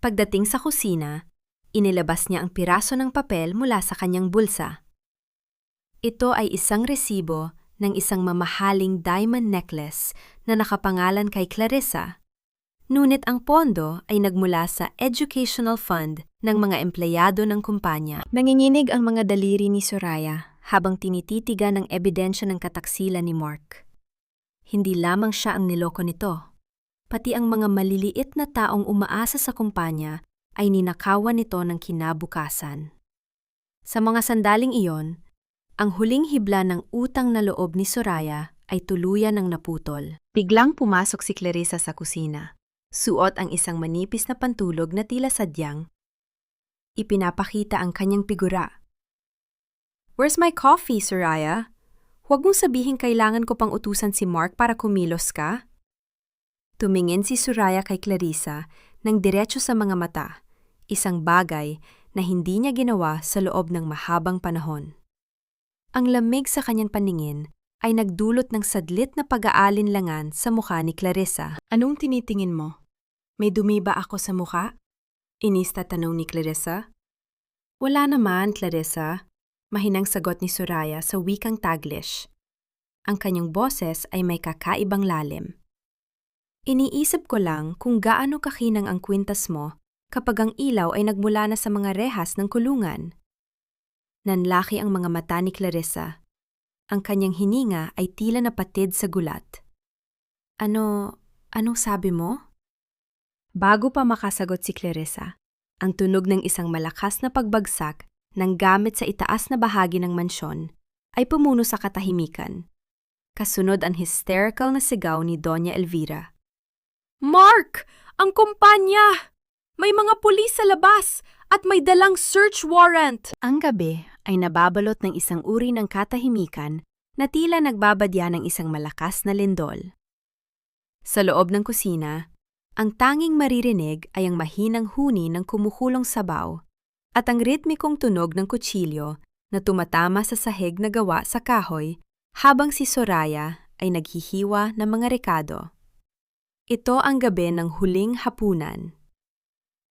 Pagdating sa kusina, inilabas niya ang piraso ng papel mula sa kanyang bulsa. Ito ay isang resibo ng isang mamahaling diamond necklace na nakapangalan kay Clarissa. Ngunit ang pondo ay nagmula sa educational fund ng mga empleyado ng kumpanya. Nanginginig ang mga daliri ni Soraya habang tinititigan ang ebidensya ng kataksilan ni Mark. Hindi lamang siya ang niloko nito. Pati ang mga maliliit na taong umaasa sa kumpanya ay ninakawan nito ng kinabukasan. Sa mga sandaling iyon, ang huling hibla ng utang na loob ni Soraya ay tuluyan ng naputol. Biglang pumasok si Clarissa sa kusina. Suot ang isang manipis na pantulog na tila sadyang ipinapakita ang kanyang figura. "Where's my coffee, Soraya? Huwag mong sabihin kailangan ko pang utusan si Mark para kumilos ka." Tumingin si Soraya kay Clarissa nang diretso sa mga mata, isang bagay na hindi niya ginawa sa loob ng mahabang panahon. Ang lamig sa kanyang paningin ay nagdulot ng sadlit na pag-aalinlangan sa mukha ni Clarissa. "Anong tinitingin mo? May dumi ba ako sa mukha?" Inista tanong ni Clarissa. "Wala naman, Clarissa," mahinang sagot ni Soraya sa wikang Taglish. Ang kanyang boses ay may kakaibang lalim. "Iniisip ko lang kung gaano kakinang ang kwintas mo kapag ang ilaw ay nagmula na sa mga rehas ng kulungan." Nanlaki ang mga mata ni Clarissa. Ang kanyang hininga ay tila napatid sa gulat. Anong sabi mo?" Bago pa makasagot si Clarissa, ang tunog ng isang malakas na pagbagsak ng gamit sa itaas na bahagi ng mansyon ay pumuno sa katahimikan. Kasunod ang hysterical na sigaw ni Doña Elvira. "Mark! Ang kumpanya! May mga pulis sa labas at may dalang search warrant!" Ang gabi ay nababalot ng isang uri ng katahimikan na tila nagbabadya ng isang malakas na lindol. Sa loob ng kusina, Ang tanging maririnig ay ang mahinang huni ng kumukulong sabaw at ang ritmikong tunog ng kutsilyo na tumatama sa sahig na gawa sa kahoy habang si Soraya ay naghihiwa ng mga rekado. Ito ang gabi ng huling hapunan.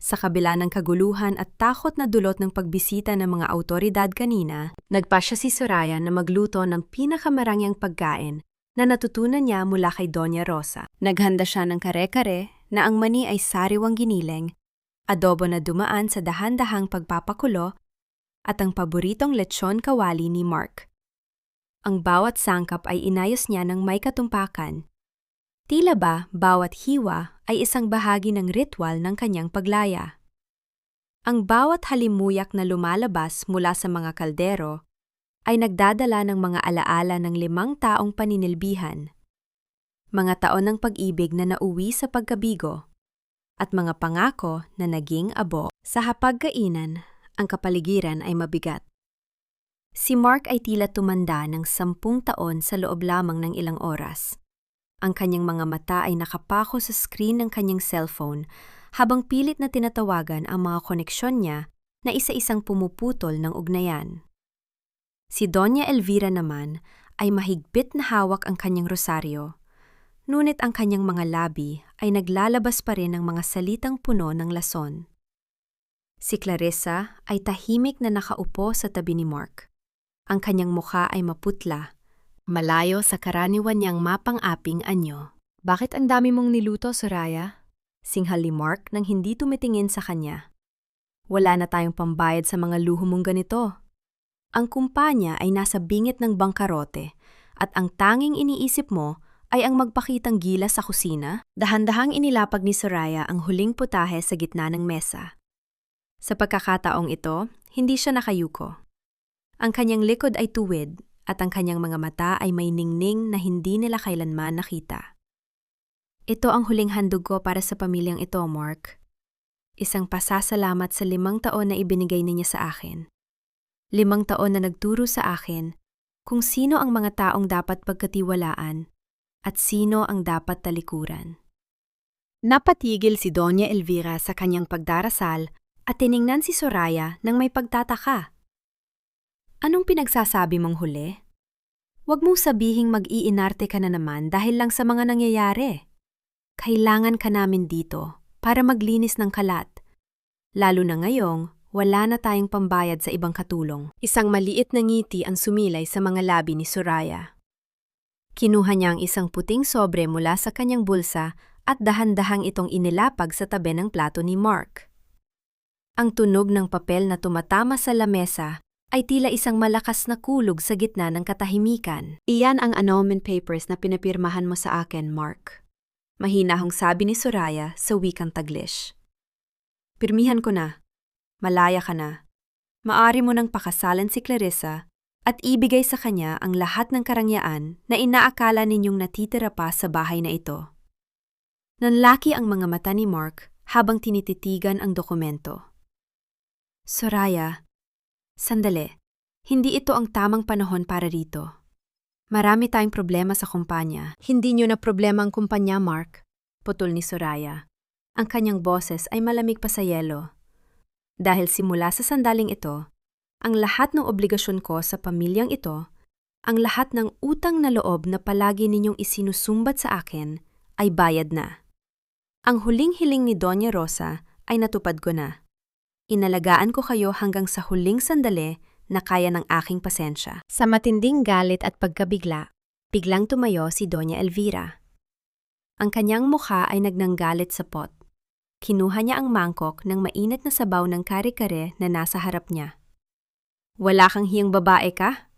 Sa kabila ng kaguluhan at takot na dulot ng pagbisita ng mga awtoridad kanina, nagpasya si Soraya na magluto ng pinakamarangyang pagkain na natutunan niya mula kay Doña Rosa. Naghanda siya ng kare-kare na ang mani ay sariwang giniling, adobo na dumaan sa dahan-dahang pagpapakulo, at ang paboritong lechon kawali ni Mark. Ang bawat sangkap ay inayos niya ng may katumpakan. Tila ba bawat hiwa ay isang bahagi ng ritual ng kanyang paglaya. Ang bawat halimuyak na lumalabas mula sa mga kaldero ay nagdadala ng mga alaala ng 5 taong paninilbihan, mga taon ng pag-ibig na nauwi sa pagkabigo, at mga pangako na naging abo. Sa hapagkainan, ang kapaligiran ay mabigat. Si Mark ay tila tumanda ng 10 taon sa loob lamang ng ilang oras. Ang kanyang mga mata ay nakapako sa screen ng kanyang cellphone habang pilit na tinatawagan ang mga koneksyon niya na isa-isang pumuputol ng ugnayan. Si Doña Elvira naman ay mahigpit na hawak ang kanyang rosaryo, ngunit ang kanyang mga labi ay naglalabas pa rin ng mga salitang puno ng lason. Si Clarissa ay tahimik na nakaupo sa tabi ni Mark. Ang kanyang mukha ay maputla, malayo sa karaniwan niyang mapang-aping anyo. "Bakit ang dami mong niluto, Soraya?" Singhal ni Mark nang hindi tumitingin sa kanya. "Wala na tayong pambayad sa mga luho mong ganito." Ang kumpanya ay nasa bingit ng bangkarote at ang tanging iniisip mo ay ang magpakitang gila sa kusina. Dahan-dahang inilapag ni Soraya ang huling putahe sa gitna ng mesa. Sa pagkakataong ito, hindi siya nakayuko. Ang kanyang likod ay tuwid at ang kanyang mga mata ay may ningning na hindi nila kailanman nakita. "Ito ang huling handog ko para sa pamilyang ito, Mark. Isang pasasalamat sa 5 taon na ibinigay niya sa akin. 5 taon na nagturo sa akin kung sino ang mga taong dapat pagkatiwalaan at sino ang dapat talikuran." Napatigil si Doña Elvira sa kanyang pagdarasal at tiningnan si Soraya nang may pagtataka. "Anong pinagsasabi mong huli? Huwag mong sabihing mag-iinarte ka na naman dahil lang sa mga nangyayari. Kailangan ka namin dito para maglinis ng kalat, lalo na ngayong wala na tayong pambayad sa ibang katulong." Isang maliit na ngiti ang sumilay sa mga labi ni Soraya. Kinuha niya ang isang puting sobre mula sa kanyang bulsa at dahan-dahang itong inilapag sa tabi ng plato ni Mark. Ang tunog ng papel na tumatama sa lamesa ay tila isang malakas na kulog sa gitna ng katahimikan. "Iyan ang annulment papers na pinapirmahan mo sa akin, Mark." Mahinahong sabi ni Soraya sa wikang Taglish. "Pirmihan ko na. Malaya ka na. Maari mo nang pakasalan si Clarissa at ibigay sa kanya ang lahat ng karangyaan na inaakala ninyong natitira pa sa bahay na ito." Nanlaki ang mga mata ni Mark habang tinititigan ang dokumento. "Soraya, sandali. Hindi ito ang tamang panahon para rito. Marami tayong problema sa kumpanya." "Hindi niyo na problema ang kumpanya, Mark," putol ni Soraya. Ang kanyang boses ay malamig pa sa yelo. "Dahil simula sa sandaling ito, ang lahat ng obligasyon ko sa pamilyang ito, ang lahat ng utang na loob na palagi ninyong isinusumbat sa akin, ay bayad na. Ang huling hiling ni Doña Rosa ay natupad ko na. Inalagaan ko kayo hanggang sa huling sandali na kaya ng aking pasensya." Sa matinding galit at pagkabigla, biglang tumayo si Doña Elvira. Ang kanyang mukha ay nagnanggalit sa pot. Kinuha niya ang mangkok ng mainit na sabaw ng kare-kare na nasa harap niya. "Wala kang hiyang babae ka?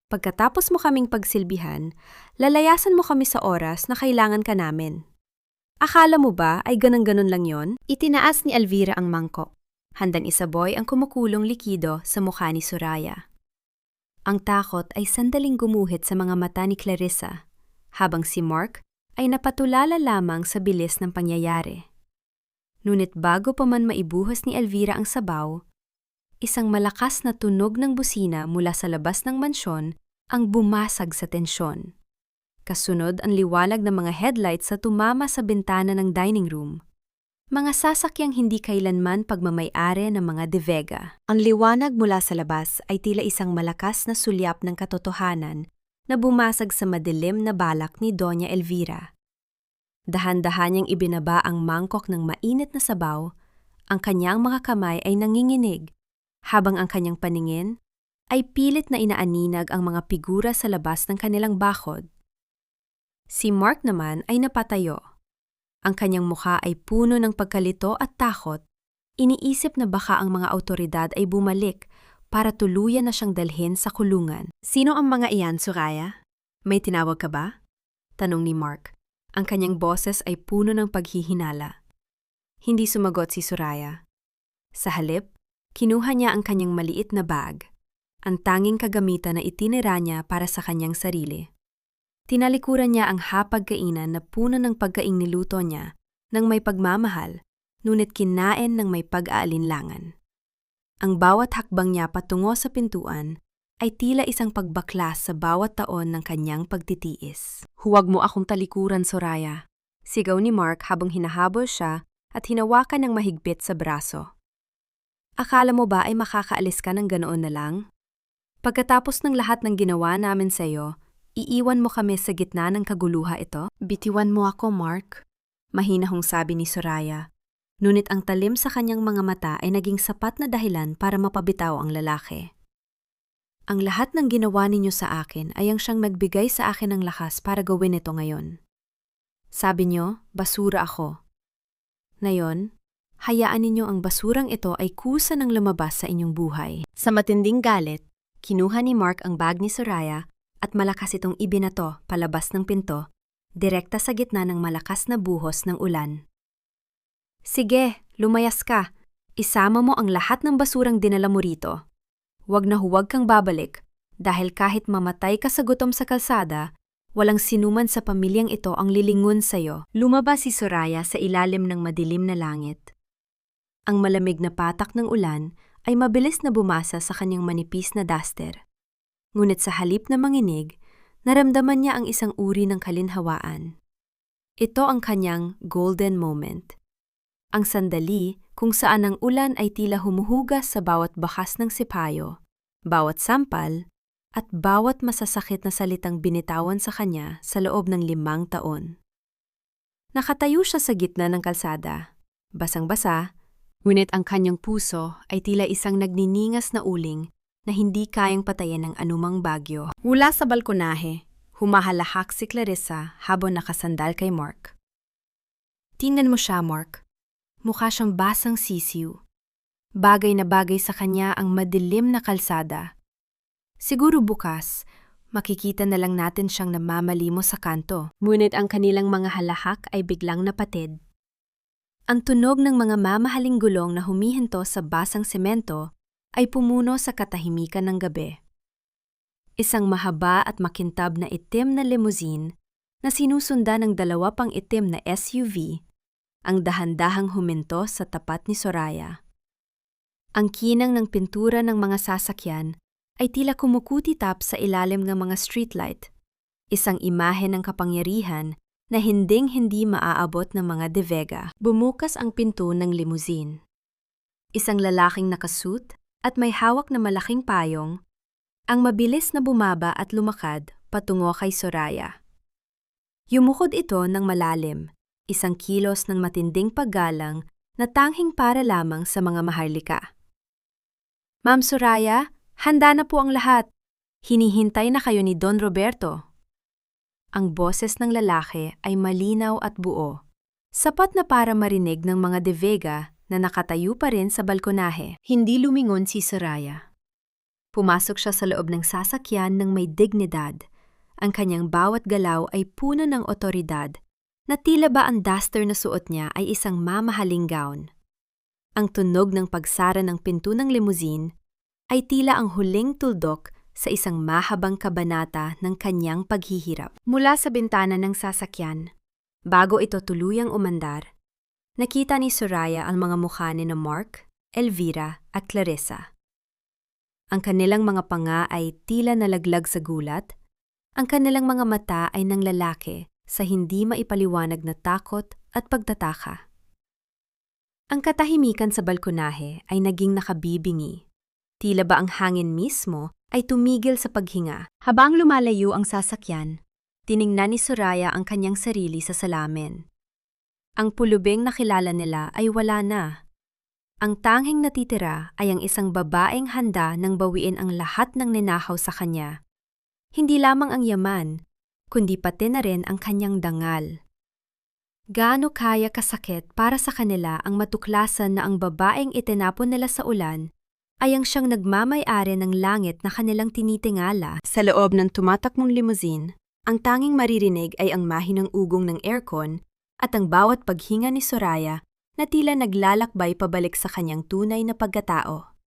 Pagkatapos mo kaming pagsilbihan, lalayasan mo kami sa oras na kailangan ka namin. Akala mo ba ay ganun-ganun lang yon?" Itinaas ni Elvira ang mangkok. Handang isaboy ang kumukulong likido sa mukha ni Soraya. Ang takot ay sandaling gumuhit sa mga mata ni Clarissa, habang si Mark ay napatulala lamang sa bilis ng pangyayari. Ngunit bago pa man maibuhos ni Elvira ang sabaw, isang malakas na tunog ng busina mula sa labas ng mansyon ang bumasag sa tensyon. Kasunod ang liwanag ng mga headlights sa tumama sa bintana ng dining room. Mga sasakyang hindi kailanman pagmamay-ari ng mga De Vega. Ang liwanag mula sa labas ay tila isang malakas na sulyap ng katotohanan na bumasag sa madilim na balak ni Doña Elvira. Dahan-dahan niyang ibinaba ang mangkok ng mainit na sabaw, ang kanyang mga kamay ay nanginginig, habang ang kanyang paningin ay pilit na inaaninag ang mga figura sa labas ng kanilang bakod. Si Mark naman ay napatayo. Ang kanyang mukha ay puno ng pagkalito at takot. Iniisip na baka ang mga awtoridad ay bumalik para tuluyan na siyang dalhin sa kulungan. Sino ang mga iyan, Soraya? May tinawag ka ba? Tanong ni Mark. Ang kanyang boses ay puno ng paghihinala. Hindi sumagot si Soraya. Sa halip, kinuha niya ang kanyang maliit na bag, ang tanging kagamitan na itinira niya para sa kanyang sarili. Tinalikuran niya ang hapagkainan na puno ng pagkaing niluto niya ng may pagmamahal, ngunit kinain ng may pag-aalinlangan. Ang bawat hakbang niya patungo sa pintuan ay tila isang pagbaklas sa bawat taon ng kanyang pagtitiis. Huwag mo akong talikuran, Soraya. Sigaw ni Mark habang hinahabol siya at hinawakan ng mahigpit sa braso. Akala mo ba ay makakaalis ka ng ganoon na lang? Pagkatapos ng lahat ng ginawa namin sa iyo, iiwan mo kami sa gitna ng kaguluha ito? Bitiwan mo ako, Mark. Mahinahong sabi ni Soraya. Ngunit ang talim sa kanyang mga mata ay naging sapat na dahilan para mapabitaw ang lalaki. Ang lahat ng ginawa ninyo sa akin ay ang siyang nagbigay sa akin ng lakas para gawin ito ngayon. Sabi niyo, basura ako. Ngayon, hayaan ninyo ang basurang ito ay kusa ng lumabas sa inyong buhay. Sa matinding galit, kinuha ni Mark ang bag ni Soraya at malakas itong ibinato palabas ng pinto, direkta sa gitna ng malakas na buhos ng ulan. Sige, lumayas ka. Isama mo ang lahat ng basurang dinala mo rito. Huwag na huwag kang babalik, dahil kahit mamatay ka sa gutom sa kalsada, walang sinuman sa pamilyang ito ang lilingon sa'yo. Lumabas si Soraya sa ilalim ng madilim na langit. Ang malamig na patak ng ulan ay mabilis na bumasa sa kanyang manipis na duster. Ngunit sa halip na manginig, naramdaman niya ang isang uri ng kalinhawaan. Ito ang kanyang golden moment. Ang sandali kung saan ang ulan ay tila humuhugas sa bawat bakas ng sipayo, bawat sampal, at bawat masasakit na salitang binitawan sa kanya sa loob ng 5 taon. Nakatayo siya sa gitna ng kalsada, basang-basa, ngunit ang kanyang puso ay tila isang nagniningas na uling na hindi kayang patayin ng anumang bagyo. Mula sa balkonahe, humahalahak si Clarissa habang nakasandal kay Mark. Tingnan mo siya, Mark. Mukha siyang basang sisiw. Bagay na bagay sa kanya ang madilim na kalsada. Siguro bukas, makikita na lang natin siyang namamalimo sa kanto. Ngunit ang kanilang mga halahak ay biglang napatid. Ang tunog ng mga mamahaling gulong na humihinto sa basang semento ay pumuno sa katahimikan ng gabi. Isang mahaba at makintab na itim na limousine na sinusundan ng 2 pang itim na SUV ang dahan-dahang huminto sa tapat ni Soraya. Ang kinang ng pintura ng mga sasakyan ay tila kumukutitap sa ilalim ng mga streetlight, isang imahe ng kapangyarihan na hinding-hindi maaabot ng mga De Vega. Bumukas ang pinto ng limousine. Isang lalaking nakasuit at may hawak na malaking payong, ang mabilis na bumaba at lumakad patungo kay Soraya. Yumukod ito ng malalim, isang kilos ng matinding paggalang na tanghing para lamang sa mga maharlika. Ma'am Soraya, handa na po ang lahat. Hinihintay na kayo ni Don Roberto. Ang boses ng lalaki ay malinaw at buo, sapat na para marinig ng mga De Vega na nakatayo pa rin sa balkonahe. Hindi lumingon si Soraya. Pumasok siya sa loob ng sasakyan ng may dignidad. Ang kanyang bawat galaw ay puno ng otoridad, na tila ba ang duster na suot niya ay isang mamahaling gown. Ang tunog ng pagsara ng pinto ng limousine ay tila ang huling tuldok sa isang mahabang kabanata ng kanyang paghihirap. Mula sa bintana ng sasakyan, bago ito tuluyang umandar, nakita ni Soraya ang mga mukha ni Mark, Elvira at Clarissa. Ang kanilang mga panga ay tila nalaglag sa gulat, ang kanilang mga mata ay nanglalaki sa hindi maipaliwanag na takot at pagtataka. Ang katahimikan sa balkonahe ay naging nakabibingi. Tila ba ang hangin mismo ay tumigil sa paghinga. Habang lumalayo ang sasakyan, tiningnan ni Soraya ang kanyang sarili sa salamin. Ang pulubing na kilala nila ay wala na. Ang tanging natitira ay ang isang babaeng handa nang bawiin ang lahat ng ninakaw sa kanya. Hindi lamang ang yaman, kundi pati na rin ang kanyang dangal. Gaano kaya kasakit para sa kanila ang matuklasan na ang babaeng itinapon nila sa ulan ay ang siyang nagmamay-ari ng langit na kanilang tinitingala. Sa loob ng tumatakbong limousine, ang tanging maririnig ay ang mahinang ugong ng aircon at ang bawat paghinga ni Soraya na tila naglalakbay pabalik sa kanyang tunay na pagkatao.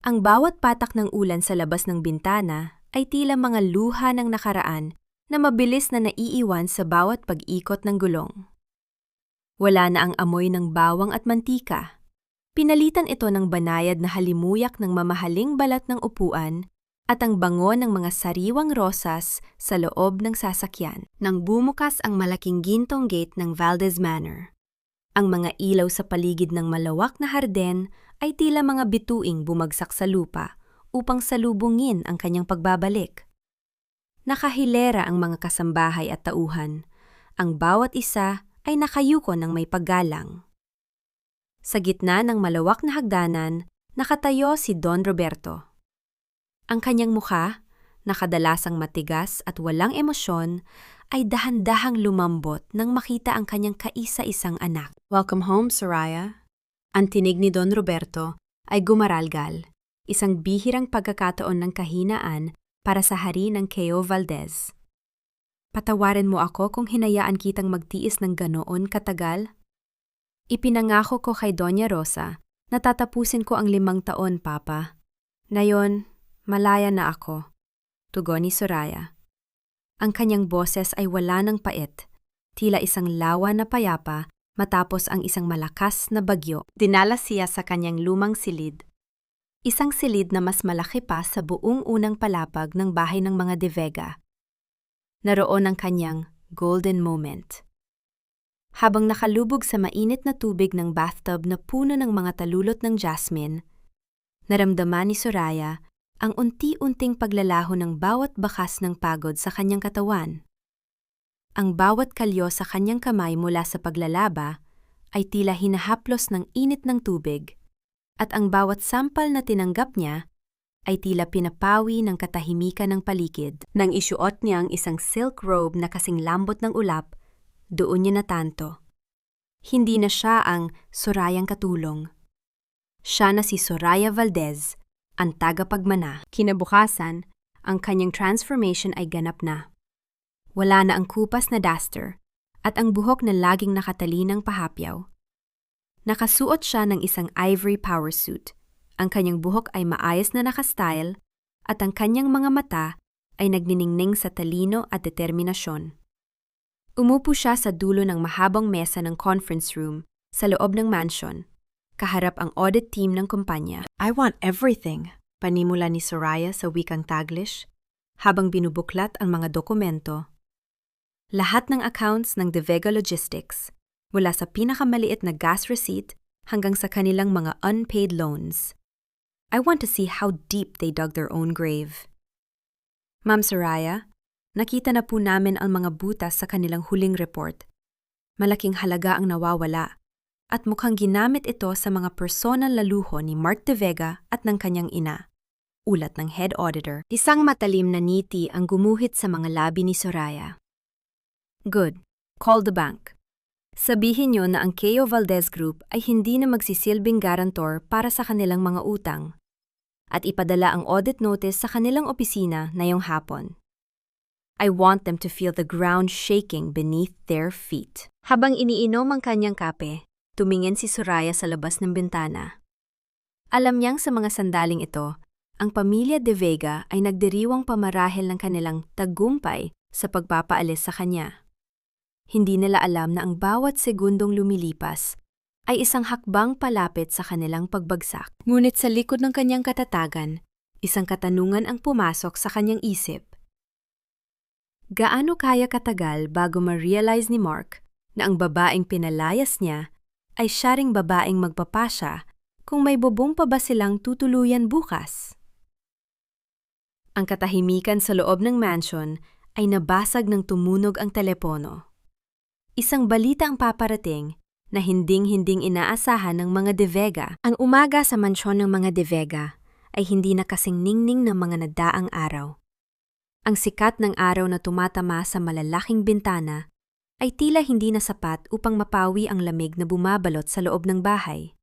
Ang bawat patak ng ulan sa labas ng bintana ay tila mga luha ng nakaraan na mabilis na naiiwan sa bawat pag-ikot ng gulong. Wala na ang amoy ng bawang at mantika. Pinalitan ito ng banayad na halimuyak ng mamahaling balat ng upuan at ang bango ng mga sariwang rosas sa loob ng sasakyan. Nang bumukas ang malaking gintong gate ng Valdez Manor, ang mga ilaw sa paligid ng malawak na harden ay tila mga bituing bumagsak sa lupa upang salubungin ang kanyang pagbabalik. Nakahilera ang mga kasambahay at tauhan. Ang bawat isa ay nakayuko ng may paggalang. Sa gitna ng malawak na hagdanan, nakatayo si Don Roberto. Ang kanyang mukha, na kadalasang matigas at walang emosyon, ay dahan-dahang lumambot nang makita ang kanyang kaisa-isang anak. "Welcome home, Soraya." Ang tinig ni Don Roberto ay gumaralgal, isang bihirang pagkakataon ng kahinaan para sa hari ng Cayo Valdez. "Patawarin mo ako kung hinayaan kitang magtiis ng ganoon katagal. Ipinangako ko kay Doña Rosa na tatapusin ko ang 5 taon, Papa. Ngayon, malaya na ako," tugon ni Soraya. Ang kanyang boses ay wala ng pait, tila isang lawa na payapa matapos ang isang malakas na bagyo. Dinala siya sa kanyang lumang silid. Isang silid na mas malaki pa sa buong unang palapag ng bahay ng mga De Vega. Naroon ang kanyang golden moment. Habang nakalubog sa mainit na tubig ng bathtub na puno ng mga talulot ng jasmine, naramdaman ni Soraya ang unti-unting paglalaho ng bawat bakas ng pagod sa kanyang katawan. Ang bawat kalyo sa kanyang kamay mula sa paglalaba ay tila hinahaplos ng init ng tubig, at ang bawat sampal na tinanggap niya ay tila pinapawi ng katahimikan ng paligid. Nang isuot niya ang isang silk robe na kasing lambot ng ulap, doon niya natanto. Hindi na siya ang Sorayang katulong. Siya na si Soraya Valdez, ang tagapagmana. Kinabukasan, ang kanyang transformation ay ganap na. Wala na ang kupas na duster at ang buhok na laging nakatalinang pahapyaw. Nakasuot siya ng isang ivory power suit. Ang kanyang buhok ay maayos na nakastyle at ang kanyang mga mata ay nagniningning sa talino at determinasyon. Umupo siya sa dulo ng mahabang mesa ng conference room sa loob ng mansion. Kaharap ang audit team ng kumpanya. "I want everything," panimula ni Soraya sa wikang Taglish habang binubuklat ang mga dokumento. Lahat ng accounts ng De Vega Logistics, mula sa pinakamaliit na gas receipt hanggang sa kanilang mga unpaid loans. I want to see how deep they dug their own grave. "Ma'am Soraya, nakita na po namin ang mga butas sa kanilang huling report. Malaking halaga ang nawawala at mukhang ginamit ito sa mga personal na luho ni Mark De Vega at ng kanyang ina," ulat ng head auditor. Isang matalim na ngiti ang gumuhit sa mga labi ni Soraya. "Good. Call the bank. Sabihin niyo na ang Cayo Valdez Group ay hindi na magsisilbing garantor para sa kanilang mga utang at ipadala ang audit notice sa kanilang opisina ngayong hapon. I want them to feel the ground shaking beneath their feet." Habang iniinom ang kanyang kape, tumingin si Soraya sa labas ng bintana. Alam niyang sa mga sandaling ito, ang pamilya De Vega ay nagdiriwang pamarahil ng kanilang tagumpay sa pagpapaalis sa kanya. Hindi nila alam na ang bawat segundong lumilipas ay isang hakbang palapit sa kanilang pagbagsak. Ngunit sa likod ng kanyang katatagan, isang katanungan ang pumasok sa kanyang isip. Gaano kaya katagal bago ma-realize ni Mark na ang babaeng pinalayas niya ay siya ring babaeng magpapasya kung may bubong pa ba silang tutuluyan bukas. Ang katahimikan sa loob ng mansion ay nabasag ng tumunog ang telepono. Isang balita ang paparating na hinding-hinding inaasahan ng mga De Vega. Ang umaga sa mansyon ng mga De Vega ay hindi na kasing ningning ng mga nagdaang araw. Ang sikat ng araw na tumatama sa malalaking bintana ay tila hindi na sapat upang mapawi ang lamig na bumabalot sa loob ng bahay.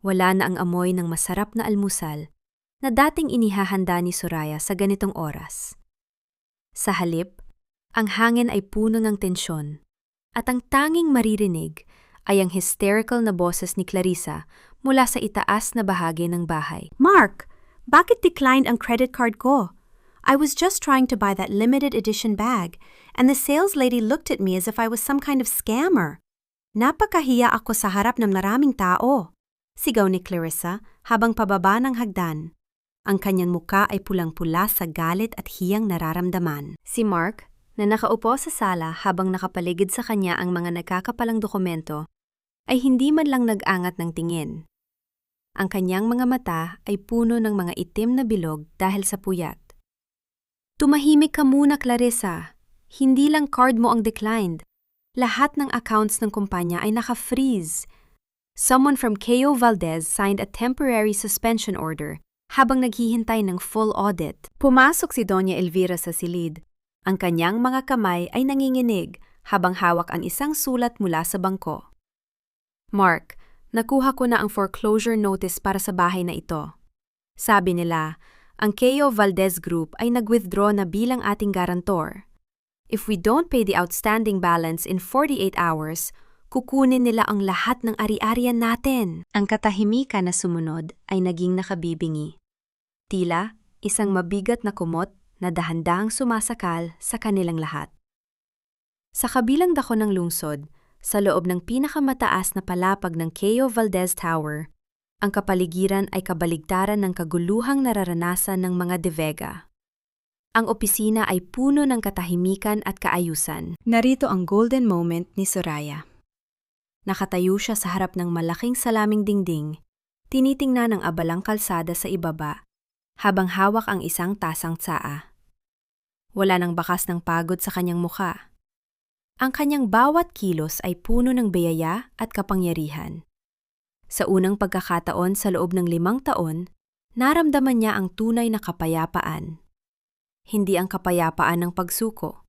Wala na ang amoy ng masarap na almusal na dating inihahanda ni Soraya sa ganitong oras. Sa halip, ang hangin ay puno ng tensyon at ang tanging maririnig ay ang hysterical na boses ni Clarissa mula sa itaas na bahagi ng bahay. Mark, bakit declined ang credit card ko? I was just trying to buy that limited edition bag, and the sales lady looked at me as if I was some kind of scammer. Napakahiya ako sa harap ng maraming tao. Sigaw ni Clarissa habang pababa ng hagdan. Ang kanyang muka ay pulang-pula sa galit at hiyang nararamdaman. Si Mark, na nakaupo sa sala habang nakapaligid sa kanya ang mga nagkakapalang dokumento, ay hindi man lang nag-angat ng tingin. Ang kanyang mga mata ay puno ng mga itim na bilog dahil sa puyat. Tumahimik ka muna, Clarissa. Hindi lang card mo ang declined. Lahat ng accounts ng kumpanya ay naka-freeze. Someone from Keo Valdez signed a temporary suspension order habang naghihintay ng full audit. Pumasok si Doña Elvira sa silid. Ang kanyang mga kamay ay nanginginig habang hawak ang isang sulat mula sa bangko. Mark, nakuha ko na ang foreclosure notice para sa bahay na ito. Sabi nila, ang Keo Valdez Group ay nag-withdraw na bilang ating garantor. If we don't pay the outstanding balance in 48 hours, kukunin nila ang lahat ng ari-arian natin. Ang katahimikan na sumunod ay naging nakabibingi. Tila, isang mabigat na kumot na dahan-dahang sumasakal sa kanilang lahat. Sa kabilang dako ng lungsod, sa loob ng pinakamataas na palapag ng Keo Valdez Tower, ang kapaligiran ay kabaligtaran ng kaguluhang nararanasan ng mga De Vega. Ang opisina ay puno ng katahimikan at kaayusan. Narito ang golden moment ni Soraya. Nakatayo siya sa harap ng malaking salaming dingding, tinitingnan ang abalang kalsada sa ibaba, habang hawak ang isang tasang tsaa. Wala nang bakas ng pagod sa kanyang muka. Ang kanyang bawat kilos ay puno ng biyaya at kapangyarihan. Sa unang pagkakataon sa loob ng 5 taon, naramdaman niya ang tunay na kapayapaan. Hindi ang kapayapaan ng pagsuko,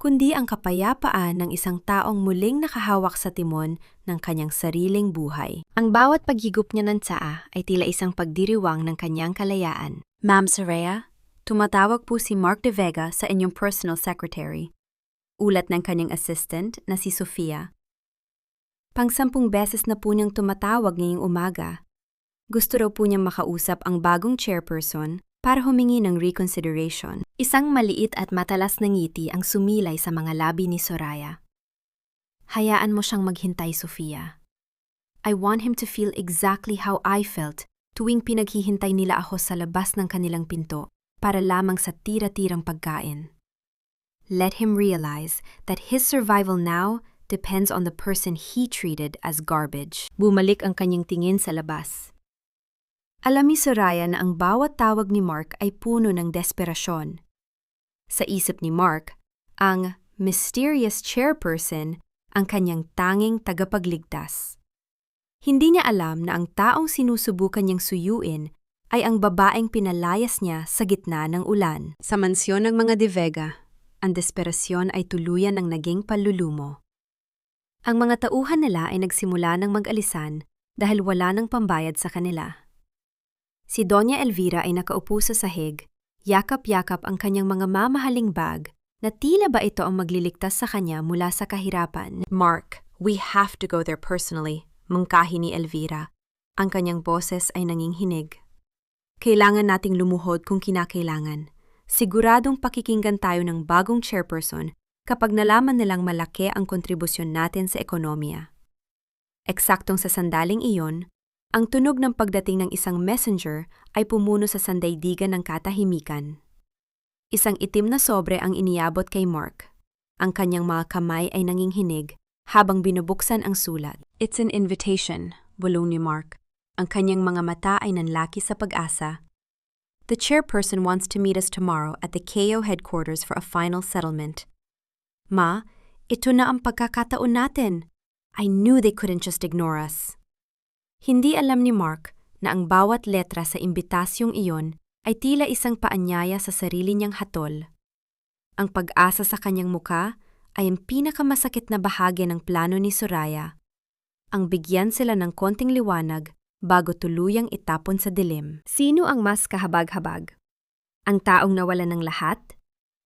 kundi ang kapayapaan ng isang taong muling nakahawak sa timon ng kanyang sariling buhay. Ang bawat paghigop niya ng tsaa ay tila isang pagdiriwang ng kanyang kalayaan. Ma'am Soraya, tumatawag po si Mark De Vega sa inyong personal secretary. Ulat ng kanyang assistant na si Sofia. Pang-10 beses na po niyang tumatawag ngayong umaga. Gusto raw po niyang makausap ang bagong chairperson para humingi ng reconsideration. Isang maliit at matalas na ngiti ang sumilay sa mga labi ni Soraya. Hayaan mo siyang maghintay, Sofia. I want him to feel exactly how I felt tuwing pinaghihintay nila ako sa labas ng kanilang pinto para lamang sa tira-tirang pagkain. Let him realize that his survival now depends on the person he treated as garbage. Bumalik ang kanyang tingin sa labas. Alam ni Soraya na ang bawat tawag ni Mark ay puno ng desperasyon. Sa isip ni Mark, ang mysterious chairperson ang kanyang tanging tagapagligtas. Hindi niya alam na ang taong sinusubukan niyang suyuin ay ang babaeng pinalayas niya sa gitna ng ulan. Sa mansyon ng mga De Vega, ang desperasyon ay tuluyan ang naging panlulumo. Ang mga tauhan nila ay nagsimula ng mag-alisan dahil wala ng pambayad sa kanila. Si Doña Elvira ay nakaupo sa sahig, yakap-yakap ang kanyang mga mamahaling bag na tila ba ito ang magliligtas sa kanya mula sa kahirapan. Mark, we have to go there personally, mungkahi ni Elvira. Ang kanyang boses ay nanginghinig. Kailangan nating lumuhod kung kinakailangan. Siguradong pakikinggan tayo ng bagong chairperson kapag nalaman nilang malaki ang kontribusyon natin sa ekonomiya. Eksaktong sa sandaling iyon, ang tunog ng pagdating ng isang messenger ay pumuno sa sandaigdigan ng katahimikan. Isang itim na sobre ang iniabot kay Mark. Ang kanyang mga kamay ay nanginghinig habang binubuksan ang sulat. It's an invitation, bulong ni Mark. Ang kanyang mga mata ay nanlaki sa pag-asa. The chairperson wants to meet us tomorrow at the KO headquarters for a final settlement. Ma, ito na ang pagkakataon natin. I knew they couldn't just ignore us. Hindi alam ni Mark na ang bawat letra sa imbitasyong iyon ay tila isang paanyaya sa sarili niyang hatol. Ang pag-asa sa kanyang muka ay ang pinakamasakit na bahagi ng plano ni Soraya. Ang bigyan sila ng konting liwanag bago tuluyang itapon sa dilim. Sino ang mas kahabag-habag? Ang taong nawala ng lahat?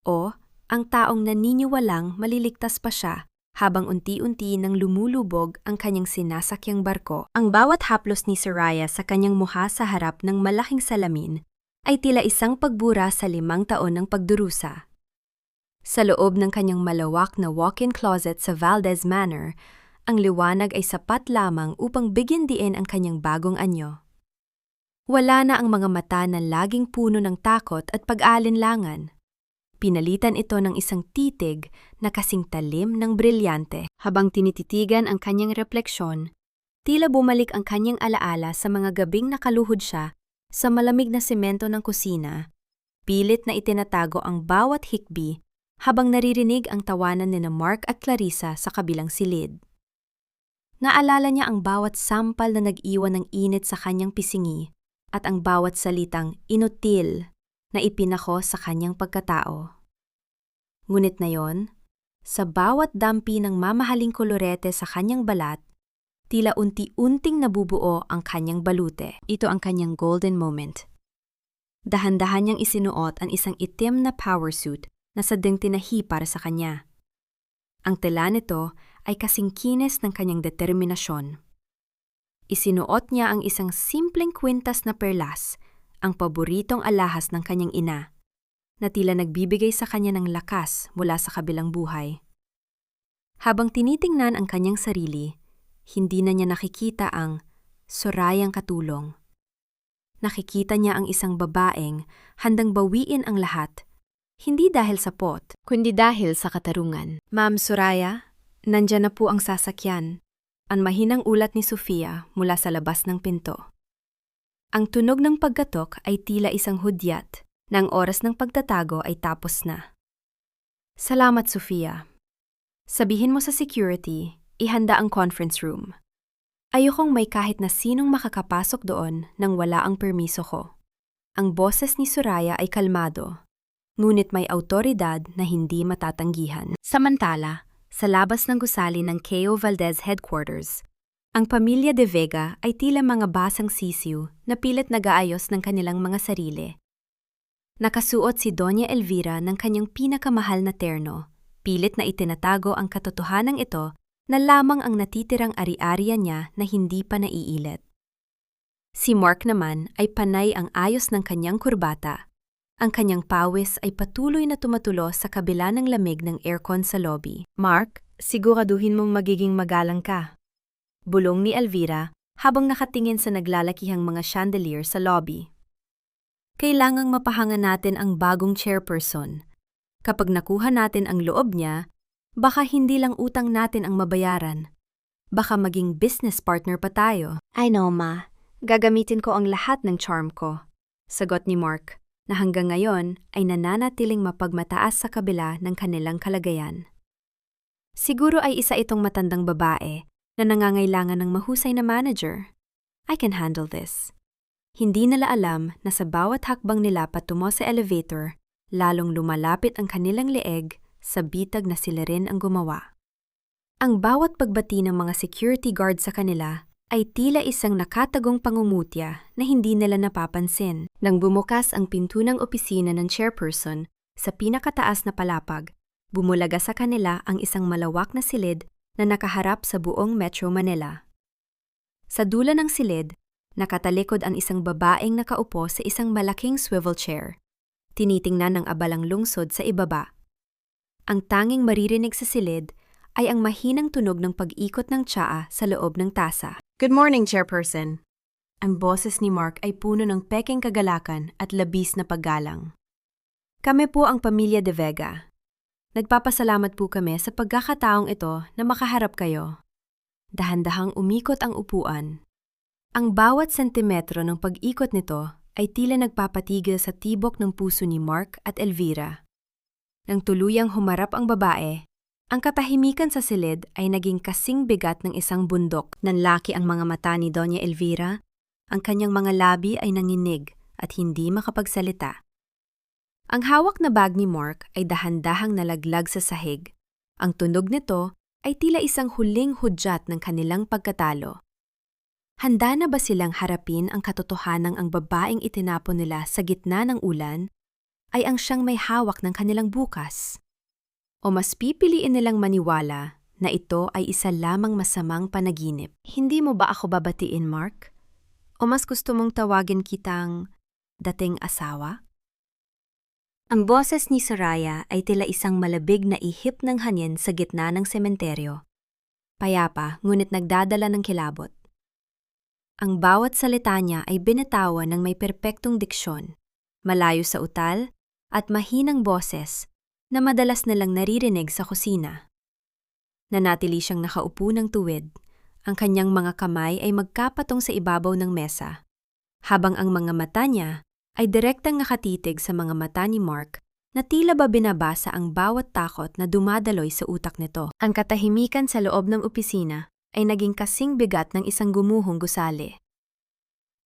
O ang taong naniniwalang maliligtas pa siya habang unti-unti nang lumulubog ang kanyang sinasakyang barko? Ang bawat haplos ni Soraya sa kanyang mukha sa harap ng malaking salamin ay tila isang pagbura sa 5 taon ng pagdurusa. Sa loob ng kanyang malawak na walk-in closet sa Valdez Manor, ang liwanag ay sapat lamang upang bigyan diin ang kanyang bagong anyo. Wala na ang mga mata na laging puno ng takot at pag-aalinlangan. Pinalitan ito ng isang titig na kasing talim ng brilyante. Habang tinititigan ang kanyang refleksyon, tila bumalik ang kanyang alaala sa mga gabing nakaluhod siya sa malamig na semento ng kusina. Pilit na itinatago ang bawat hikbi habang naririnig ang tawanan ni Mark at Clarissa sa kabilang silid. Naalala niya ang bawat sampal na nag-iwan ng init sa kanyang pisingi at ang bawat salitang inutil na ipinako sa kanyang pagkatao. Ngunit ngayon, sa bawat dampi ng mamahaling kolorete sa kanyang balat, tila unti-unting nabubuo ang kanyang balute. Ito ang kanyang golden moment. Dahan-dahan niyang isinuot ang isang itim na power suit na sadyang tinahi para sa kanya. Ang tela nito ay kasing kinis ng kanyang determinasyon. Isinuot niya ang isang simpleng kwintas na perlas, ang paboritong alahas ng kanyang ina, na tila nagbibigay sa kanya ng lakas mula sa kabilang buhay. Habang tinitingnan ang kanyang sarili, hindi na niya nakikita ang Sorayang katulong. Nakikita niya ang isang babaeng handang bawiin ang lahat, hindi dahil sa pot, kundi dahil sa katarungan. Ma'am Soraya, nandyan na po ang sasakyan. Ang mahinang ulat ni Sofia mula sa labas ng pinto. Ang tunog ng pagkatok ay tila isang hudyat na ang oras ng pagtatago ay tapos na. Salamat, Sofia. Sabihin mo sa security, ihanda ang conference room. Ayokong may kahit na sinong makakapasok doon nang wala ang permiso ko. Ang boses ni Soraya ay kalmado, ngunit may awtoridad na hindi matatanggihan. Samantala, sa labas ng gusali ng KO Valdez headquarters, ang pamilya De Vega ay tila mga basang sisiw na pilit nag-aayos ng kanilang mga sarili. Nakasuot si Doña Elvira ng kanyang pinakamahal na terno, pilit na itinatago ang katotohanan ito na lamang ang natitirang ari-ariya niya na hindi pa naiilit. Si Mark naman ay panay ang ayos ng kanyang kurbata. Ang kanyang pawis ay patuloy na tumatulo sa kabila ng lamig ng aircon sa lobby. Mark, siguraduhin mong magiging magalang ka. Bulong ni Elvira habang nakatingin sa naglalakihang mga chandelier sa lobby. Kailangang mapahanga natin ang bagong chairperson. Kapag nakuha natin ang loob niya, baka hindi lang utang natin ang mabayaran. Baka maging business partner pa tayo. I know, Ma. Gagamitin ko ang lahat ng charm ko. Sagot ni Mark, na hanggang ngayon ay nananatiling mapagmataas sa kabila ng kanilang kalagayan. Siguro ay isa itong matandang babae na nangangailangan ng mahusay na manager. I can handle this. Hindi nila alam na sa bawat hakbang nila patungo sa elevator, lalong lumalapit ang kanilang leeg sa bitag na sila rin ang gumawa. Ang bawat pagbati ng mga security guard sa kanila ay tila isang nakatagong pangungutya na hindi nila napapansin. Nang bumukas ang pinto ng opisina ng chairperson sa pinakataas na palapag, bumulaga sa kanila ang isang malawak na silid na nakaharap sa buong Metro Manila. Sa dulo ng silid, nakatalikod ang isang babaeng nakaupo sa isang malaking swivel chair. Tinitingnan ng abalang lungsod sa ibaba. Ang tanging maririnig sa silid ay ang mahinang tunog ng pag-ikot ng tsaa sa loob ng tasa. Good morning, Chairperson. Ang boses ni Mark ay puno ng peking kagalakan at labis na paggalang. Kami po ang pamilya De Vega. Nagpapasalamat po kami sa pagkakataong ito na makaharap kayo. Dahan-dahang umikot ang upuan. Ang bawat sentimetro ng pag-ikot nito ay tila nagpapatigil sa tibok ng puso ni Mark at Elvira. Nang tuluyang humarap ang babae, ang katahimikan sa silid ay naging kasing bigat ng isang bundok. Nanlaki ang mga mata ni Doña Elvira, ang kanyang mga labi ay nanginig at hindi makapagsalita. Ang hawak na bag ni Mark ay dahan-dahang nalaglag sa sahig. Ang tunog nito ay tila isang huling hudyat ng kanilang pagkatalo. Handa na ba silang harapin ang katotohanang ang babaeng itinapon nila sa gitna ng ulan ay ang siyang may hawak ng kanilang bukas? O mas pipiliin nilang maniwala na ito ay isa lamang masamang panaginip? Hindi mo ba ako babatiin, Mark? O mas gusto mong tawagin kitang dating asawa? Ang boses ni Soraya ay tila isang malabig na ihip ng hangin sa gitna ng sementeryo. Payapa, ngunit nagdadala ng kilabot. Ang bawat salita niya ay binitawan ng may perpektong diksyon, malayo sa utal at mahinang boses na madalas nalang naririnig sa kusina. Nanatili siyang nakaupo ng tuwid, ang kanyang mga kamay ay magkapatong sa ibabaw ng mesa, habang ang mga mata niya ay direktang nakatitig sa mga mata ni Mark na tila ba binabasa ang bawat takot na dumadaloy sa utak nito. Ang katahimikan sa loob ng opisina ay naging kasing bigat ng isang gumuhong gusali.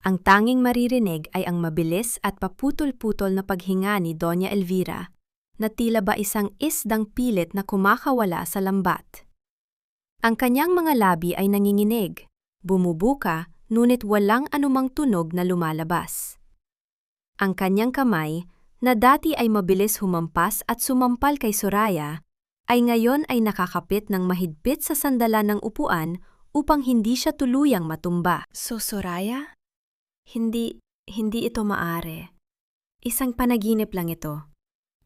Ang tanging maririnig ay ang mabilis at paputol-putol na paghinga ni Doña Elvira na tila ba isang isdang pilit na kumakawala sa lambat. Ang kanyang mga labi ay nanginginig, bumubuka, ngunit walang anumang tunog na lumalabas. Ang kanyang kamay, na dati ay mabilis humampas at sumampal kay Soraya, ay ngayon ay nakakapit ng mahigpit sa sandalan ng upuan upang hindi siya tuluyang matumba. So Soraya? Hindi ito maaari. Isang panaginip lang ito.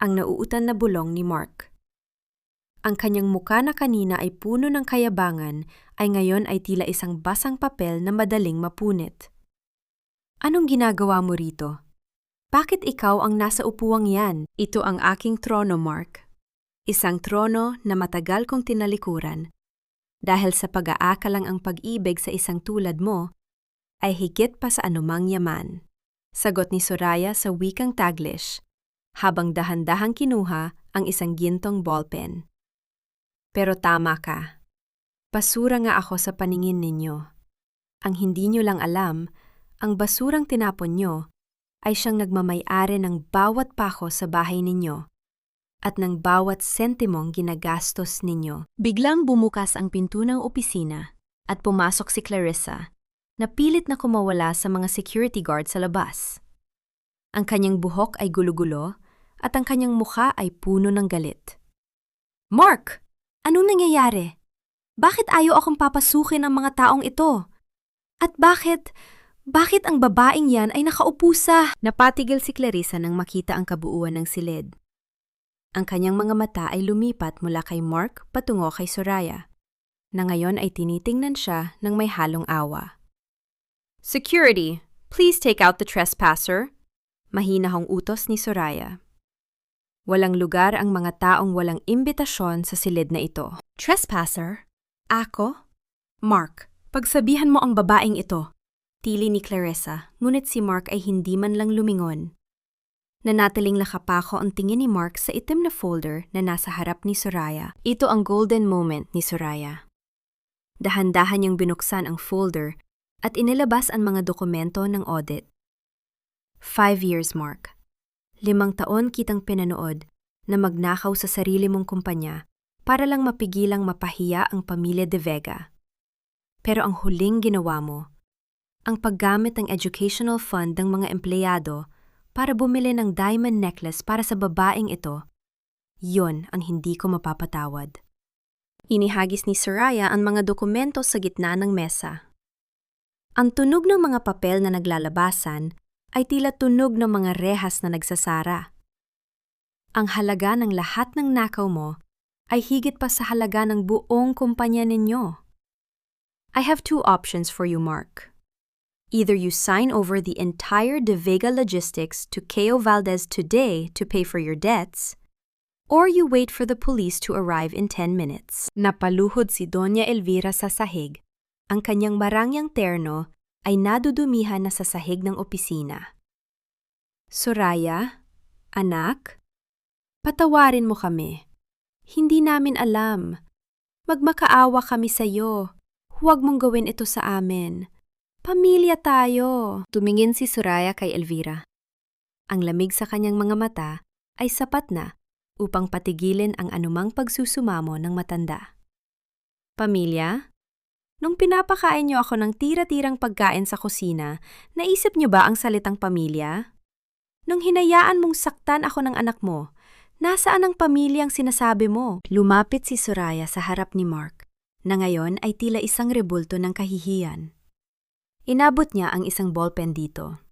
Ang nauutan na bulong ni Mark. Ang kanyang muka na kanina ay puno ng kayabangan ay ngayon ay tila isang basang papel na madaling mapunit. Anong ginagawa mo rito? Bakit ikaw ang nasa upuwang yan? Ito ang aking trono, Mark. Isang trono na matagal kong tinalikuran. Dahil sa pag-aakalang ang pag-ibig sa isang tulad mo, ay higit pa sa anumang yaman. Sagot ni Soraya sa wikang Taglish, habang dahan-dahang kinuha ang isang gintong ballpen. Pero tama ka. Basura nga ako sa paningin ninyo. Ang hindi nyo lang alam, ang basurang tinapon nyo ay siyang nagmamay-ari ng bawat pako sa bahay ninyo at ng bawat sentimong ginagastos ninyo. Biglang bumukas ang pinto ng opisina at pumasok si Clarissa, na pilit na kumawala sa mga security guard sa labas. Ang kanyang buhok ay gulo-gulo at ang kanyang mukha ay puno ng galit. Mark! Anong nangyayari? Bakit ayaw akong papasukin ang mga taong ito? At bakit ang babaeng yan ay nakaupo sa... Napatigil si Clarissa nang makita ang kabuuan ng silid. Ang kanyang mga mata ay lumipat mula kay Mark patungo kay Soraya, na ngayon ay tinitingnan siya ng may halong awa. Security, please take out the trespasser. Mahinahong utos ni Soraya. Walang lugar ang mga taong walang imbitasyon sa silid na ito. Trespasser? Ako? Mark, pagsabihan mo ang babaeng ito. Tili ni Clarissa, ngunit si Mark ay hindi man lang lumingon. Nanatiling nakapako ang tingin ni Mark sa itim na folder na nasa harap ni Soraya. Ito ang golden moment ni Soraya. Dahan-dahan niyang binuksan ang folder at inilabas ang mga dokumento ng audit. 5 years, Mark. 5 taon kitang pinanood na magnakaw sa sarili mong kumpanya para lang mapigilang mapahiya ang pamilya De Vega. Pero ang huling ginawa mo, ang paggamit ng educational fund ng mga empleyado para bumili ng diamond necklace para sa babaeng ito, yon ang hindi ko mapapatawad. Inihagis ni Soraya ang mga dokumento sa gitna ng mesa. Ang tunog ng mga papel na naglalabasan ay tila tunog ng mga rehas na nagsasara. Ang halaga ng lahat ng nakaw mo ay higit pa sa halaga ng buong kumpanya ninyo. I have 2 options for you, Mark. Either you sign over the entire De Vega Logistics to Keo Valdez today to pay for your debts, or you wait for the police to arrive in 10 minutes. Napaluhod si Doña Elvira sa sahig Ang kanyang marangyang terno ay nadudumihan na sa sahig ng opisina. Soraya, anak, patawarin mo kami. Hindi namin alam. Magmakaawa kami sa iyo. Huwag mong gawin ito sa amin. Pamilya tayo. Tumingin si Soraya kay Elvira. Ang lamig sa kanyang mga mata ay sapat na upang patigilin ang anumang pagsusumamo ng matanda. Pamilya? Nung pinapakain niyo ako ng tira-tirang pagkain sa kusina, naisip niyo ba ang salitang pamilya? Nung hinayaan mong saktan ako ng anak mo, nasaan ang pamilyang sinasabi mo? Lumapit si Soraya sa harap ni Mark, na ngayon ay tila isang rebulto ng kahihiyan. Inabot niya ang isang ballpen dito.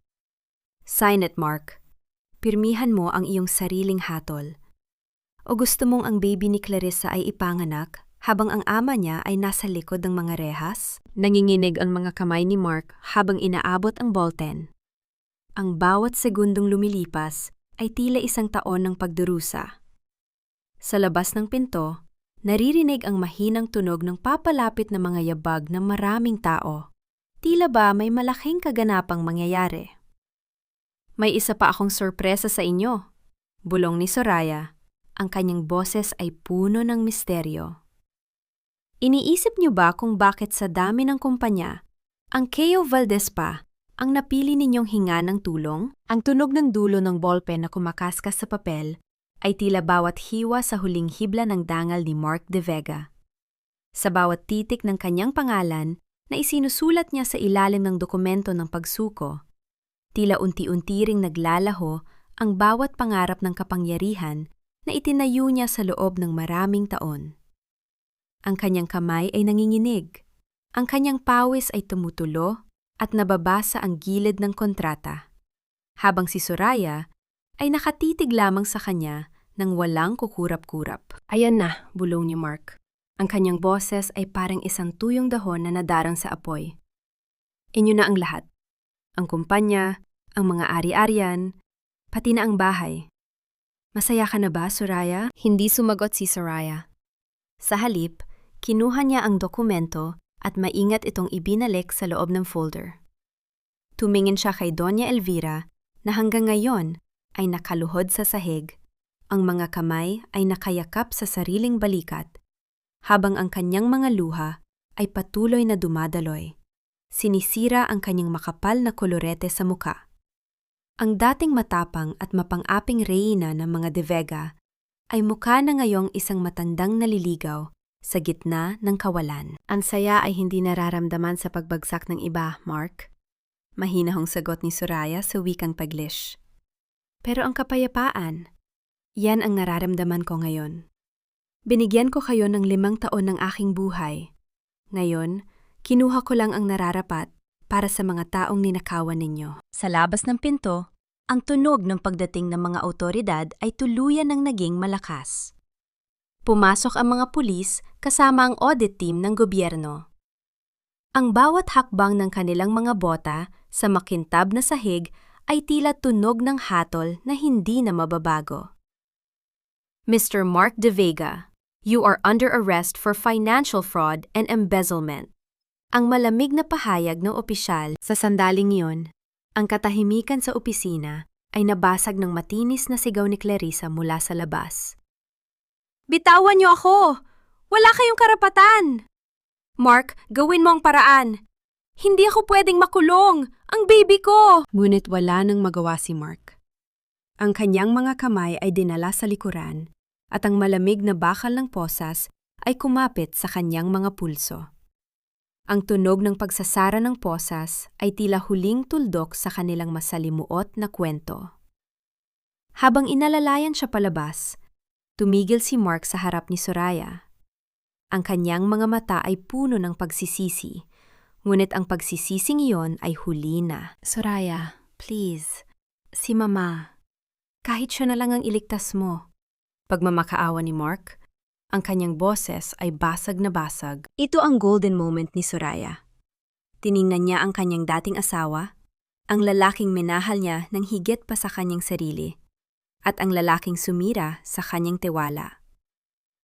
Sign it, Mark. Pirmihan mo ang iyong sariling hatol. O gusto mong ang baby ni Clarissa ay ipanganak habang ang ama niya ay nasa likod ng mga rehas? Nanginginig ang mga kamay ni Mark habang inaabot ang ballpen. Ang bawat segundong lumilipas ay tila isang taon ng pagdurusa. Sa labas ng pinto, naririnig ang mahinang tunog ng papalapit na mga yabag ng maraming tao. Tila ba may malaking kaganapang mangyayari? May isa pa akong sorpresa sa inyo, bulong ni Soraya. Ang kanyang boses ay puno ng misteryo. Iniisip niyo ba kung bakit sa dami ng kumpanya, ang Keo Valdez pa ang napili ninyong hinga ng tulong? Ang tunog ng dulo ng ballpen na kumakaskas sa papel ay tila bawat hiwa sa huling hibla ng dangal ni Mark De Vega. Sa bawat titik ng kanyang pangalan na isinusulat niya sa ilalim ng dokumento ng pagsuko, tila unti-unti ring naglalaho ang bawat pangarap ng kapangyarihan na itinayo niya sa loob ng maraming taon. Ang kanyang kamay ay nanginginig, ang kanyang pawis ay tumutulo at nababasa ang gilid ng kontrata, habang si Soraya ay nakatitig lamang sa kanya nang walang kukurap-kurap. Ayan na, bulong ni Mark. Ang kanyang boses ay parang isang tuyong dahon na nadarang sa apoy. Inyo na ang lahat. Ang kumpanya, ang mga ari-arian, pati na ang bahay. Masaya ka na ba, Soraya? Hindi sumagot si Soraya. Sa halip, kinuha niya ang dokumento at maingat itong ibinalik sa loob ng folder. Tumingin siya kay Doña Elvira na hanggang ngayon ay nakaluhod sa sahig. Ang mga kamay ay nakayakap sa sariling balikat, habang ang kanyang mga luha ay patuloy na dumadaloy. Sinisira ang kanyang makapal na kolorete sa muka. Ang dating matapang at mapang-aping reyna ng mga De Vega ay mukha na ngayong isang matandang naliligaw sa gitna ng kawalan. Ang saya ay hindi nararamdaman sa pagbagsak ng iba, Mark. Mahinahong sagot ni Soraya sa wikang Taglish. Pero ang kapayapaan, yan ang nararamdaman ko ngayon. Binigyan ko kayo ng 5 taon ng aking buhay. Ngayon, kinuha ko lang ang nararapat para sa mga taong ninakawan ninyo. Sa labas ng pinto, ang tunog ng pagdating ng mga awtoridad ay tuluyan ng naging malakas. Pumasok ang mga pulis kasama ang audit team ng gobyerno. Ang bawat hakbang ng kanilang mga bota sa makintab na sahig ay tila tunog ng hatol na hindi na mababago. Mr. Mark De Vega, you are under arrest for financial fraud and embezzlement. Ang malamig na pahayag ng opisyal sa sandaling iyon, ang katahimikan sa opisina ay nabasag ng matinis na sigaw ni Clarissa mula sa labas. Bitawan niyo ako! Wala kayong karapatan! Mark, gawin mo ang paraan! Hindi ako pwedeng makulong! Ang baby ko! Ngunit wala nang magawa si Mark. Ang kanyang mga kamay ay dinala sa likuran at ang malamig na bakal ng posas ay kumapit sa kanyang mga pulso. Ang tunog ng pagsasara ng posas ay tila huling tuldok sa kanilang masalimuot na kwento. Habang inalalayan siya palabas, tumigil si Mark sa harap ni Soraya. Ang kanyang mga mata ay puno ng pagsisisi, ngunit ang pagsisising iyon ay huli na. Soraya, please, si Mama. Kahit siya na lang ang iligtas mo. Pagmamakaawa ni Mark, ang kanyang boses ay basag na basag. Ito ang golden moment ni Soraya. Tiningnan niya ang kanyang dating asawa, ang lalaking minahal niya ng higit pa sa kanyang sarili, at ang lalaking sumira sa kanyang tiwala.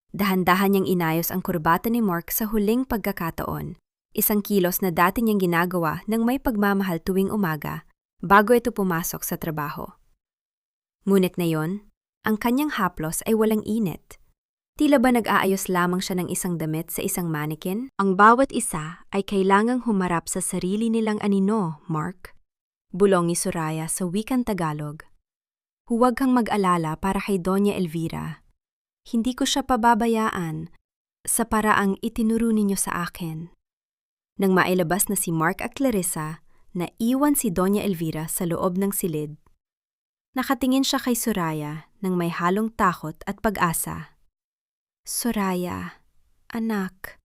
Dahan-dahan niyang inayos ang kurbata ni Mark sa huling pagkakataon, isang kilos na dati niyang ginagawa ng may pagmamahal tuwing umaga bago ito pumasok sa trabaho. Ngunit ngayon, ang kanyang haplos ay walang init. Tila ba nag-aayos lamang siya ng isang damit sa isang mannequin? Ang bawat isa ay kailangang humarap sa sarili nilang anino, Mark. Bulong ni Soraya sa wikang Tagalog. Huwag kang mag-alala para kay Doña Elvira. Hindi ko siya pababayaan sa paraang itinuro ninyo sa akin. Nang mailabas na si Mark at Clarissa, naiwan si Doña Elvira sa loob ng silid. Nakatingin siya kay Soraya nang may halong takot at pag-asa. Soraya, anak,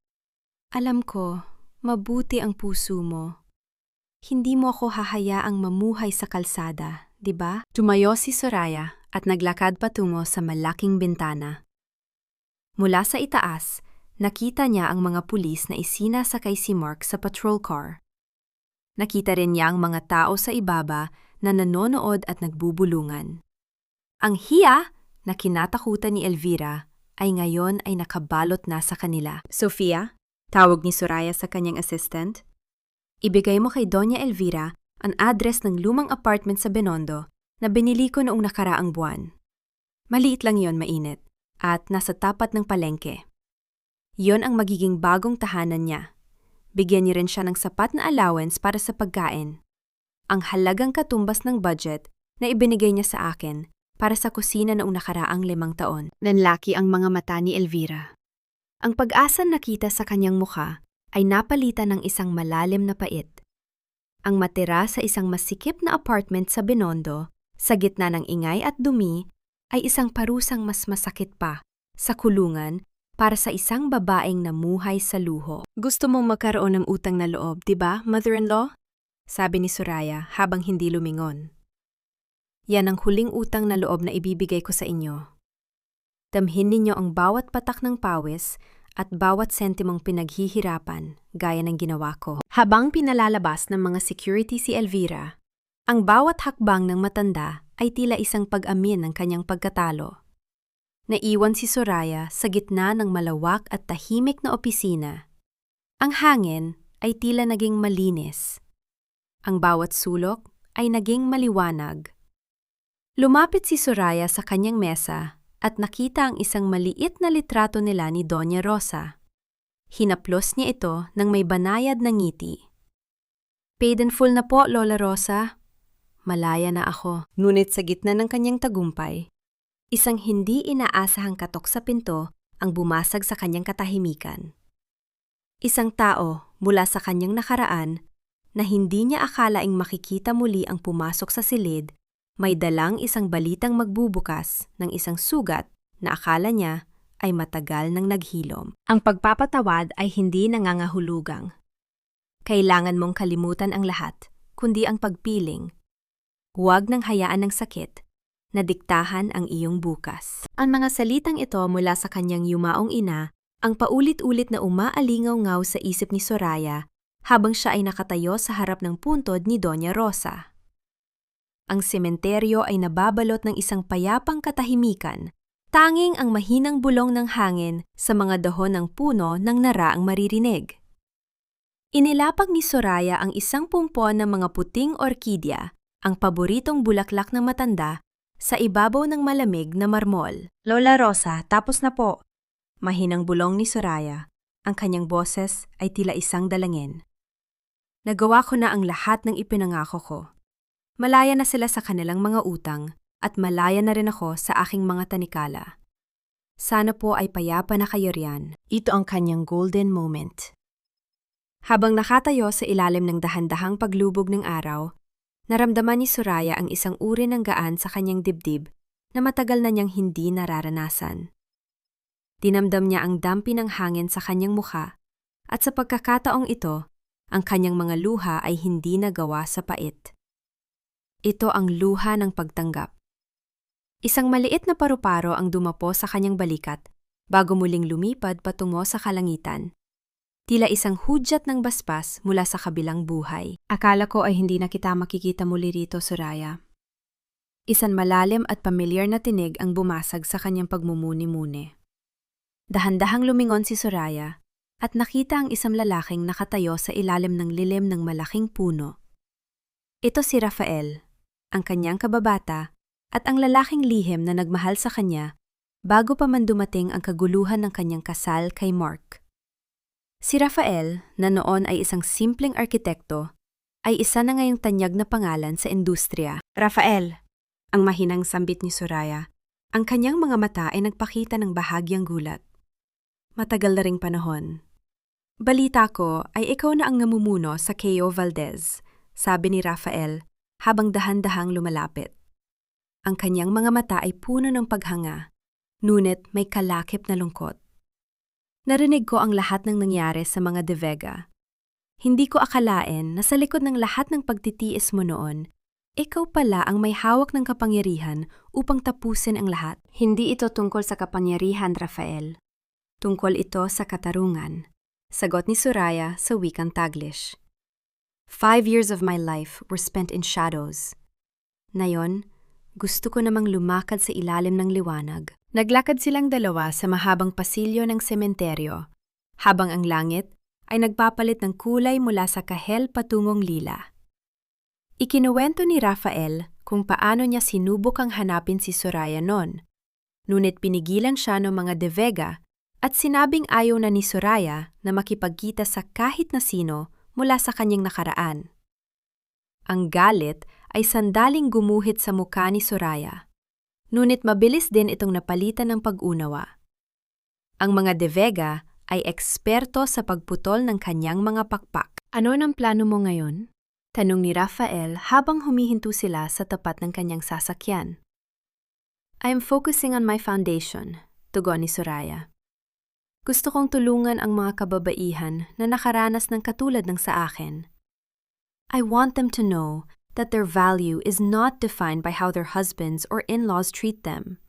alam ko, mabuti ang puso mo. Hindi mo ako hahayaang mamuhay sa kalsada, di ba? Tumayo si Soraya at naglakad patungo sa malaking bintana. Mula sa itaas, nakita niya ang mga pulis na isinasakay si Mark sa patrol car. Nakita rin niya ang mga tao sa ibaba na nanonood at nagbubulungan. Ang hiya na kinatakutan ni Elvira ay ngayon ay nakabalot na sa kanila. Sofia, tawag ni Soraya sa kanyang assistant, ibigay mo kay Doña Elvira ang address ng lumang apartment sa Binondo na binili ko noong nakaraang buwan. Maliit lang yon, mainit, at nasa tapat ng palengke. Yon ang magiging bagong tahanan niya. Bigyan niyo rin siya ng sapat na allowance para sa pagkain. Ang halagang katumbas ng budget na ibinigay niya sa akin para sa kusina noong nakaraang 5 taon. Nanlaki ang mga mata ni Elvira. Ang pag-asa nakita sa kanyang mukha ay napalitan ng isang malalim na pait. Ang matira sa isang masikip na apartment sa Binondo, sa gitna ng ingay at dumi, ay isang parusang mas masakit pa, sa kulungan, para sa isang babaeng namuhay sa luho. Gusto mong magkaroon ng utang na loob, di ba, mother-in-law? Sabi ni Soraya habang hindi lumingon. Yan ang huling utang na loob na ibibigay ko sa inyo. Damhin ninyo ang bawat patak ng pawis at bawat sentimong pinaghihirapan gaya ng ginawa ko. Habang pinalalabas ng mga security si Elvira, ang bawat hakbang ng matanda ay tila isang pag-amin ng kanyang pagkatalo. Naiwan si Soraya sa gitna ng malawak at tahimik na opisina. Ang hangin ay tila naging malinis. Ang bawat sulok ay naging maliwanag. Lumapit si Soraya sa kanyang mesa at nakita ang isang maliit na litrato nila ni Doña Rosa. Hinaplos niya ito ng may banayad na ngiti. Paid in full na po, Lola Rosa. Malaya na ako. Ngunit sa gitna ng kanyang tagumpay, isang hindi inaasahang katok sa pinto ang bumasag sa kanyang katahimikan. Isang tao mula sa kanyang nakaraan na hindi niya akalaing makikita muli ang pumasok sa silid, may dalang isang balitang magbubukas ng isang sugat na akala niya ay matagal nang naghilom. Ang pagpapatawad ay hindi nangangahulugang. Kailangan mong kalimutan ang lahat, kundi ang pagpiling. Huwag nang hayaan ng sakit na diktahan ang iyong bukas. Ang mga salitang ito mula sa kanyang yumaong ina ang paulit-ulit na umaalingaw-ngaw sa isip ni Soraya habang siya ay nakatayo sa harap ng puntod ni Doña Rosa. Ang sementeryo ay nababalot ng isang payapang katahimikan, tanging ang mahinang bulong ng hangin sa mga dahon ng puno nang naraang maririnig. Inilapag ni Soraya ang isang pumpon ng mga puting orkidya, ang paboritong bulaklak ng matanda, sa ibabaw ng malamig na marmol. Lola Rosa, tapos na po. Mahinang bulong ni Soraya. Ang kanyang boses ay tila isang dalangin. Nagawa ko na ang lahat ng ipinangako ko. Malaya na sila sa kanilang mga utang at malaya na rin ako sa aking mga tanikala. Sana po ay payapa na kayo riyan. Ito ang kanyang golden moment. Habang nakatayo sa ilalim ng dahan-dahang paglubog ng araw, naramdaman ni Soraya ang isang uri ng gaan sa kanyang dibdib na matagal na niyang hindi nararanasan. Dinamdam niya ang dampi ng hangin sa kanyang mukha at sa pagkakataong ito, ang kanyang mga luha ay hindi nagawa sa pait. Ito ang luha ng pagtanggap. Isang maliit na paru-paro ang dumapo sa kanyang balikat bago muling lumipad patungo sa kalangitan. Tila isang hudyat ng basbas mula sa kabilang buhay. Akala ko ay hindi na kita makikita muli rito, Soraya. Isang malalim at pamilyar na tinig ang bumasag sa kanyang pagmumuni-muni. Dahan-dahang lumingon si Soraya at nakita ang isang lalaking nakatayo sa ilalim ng lilim ng malaking puno. Ito si Rafael, ang kanyang kababata, at ang lalaking lihim na nagmahal sa kanya bago pa man dumating ang kaguluhan ng kanyang kasal kay Mark. Si Rafael, na noon ay isang simpleng arkitekto, ay isa na ngayong tanyag na pangalan sa industriya. Rafael, ang mahinang sambit ni Soraya. Ang kanyang mga mata ay nagpakita ng bahagyang gulat. Matagal na ring panahon. Balita ko ay ikaw na ang namumuno sa Cayo Valdez, sabi ni Rafael habang dahan-dahang lumalapit. Ang kanyang mga mata ay puno ng paghanga, ngunit may kalakip na lungkot. Narinig ko ang lahat ng nangyari sa mga De Vega. Hindi ko akalain na sa likod ng lahat ng pagtitiis mo noon, ikaw pala ang may hawak ng kapangyarihan upang tapusin ang lahat. Hindi ito tungkol sa kapangyarihan, Rafael. Tungkol ito sa katarungan, sagot ni Soraya sa wikang Taglish. 5 years of my life were spent in shadows. Ngayon, gusto ko namang lumakad sa ilalim ng liwanag. Naglakad silang dalawa sa mahabang pasilyo ng sementeryo, habang ang langit ay nagpapalit ng kulay mula sa kahel patungong lila. Ikinuwento ni Rafael kung paano niya sinubukang hanapin si Soraya noon, ngunit pinigilan siya ng mga De Vega at sinabing ayaw na ni Soraya na makipagkita sa kahit na sino mula sa kanyang nakaraan. Ang galit ay sandaling gumuhit sa mukha ni Soraya, ngunit mabilis din itong napalitan ng pag-unawa. Ang mga De Vega ay eksperto sa pagputol ng kanyang mga pakpak. Ano ang plano mo ngayon? Tanong ni Rafael habang humihinto sila sa tapat ng kanyang sasakyan. I am focusing on my foundation, tugon ni Soraya. Gusto kong tulungan ang mga kababaihan na nakaranas ng katulad ng sa akin. I want them to know that their value is not defined by how their husbands or in-laws treat them.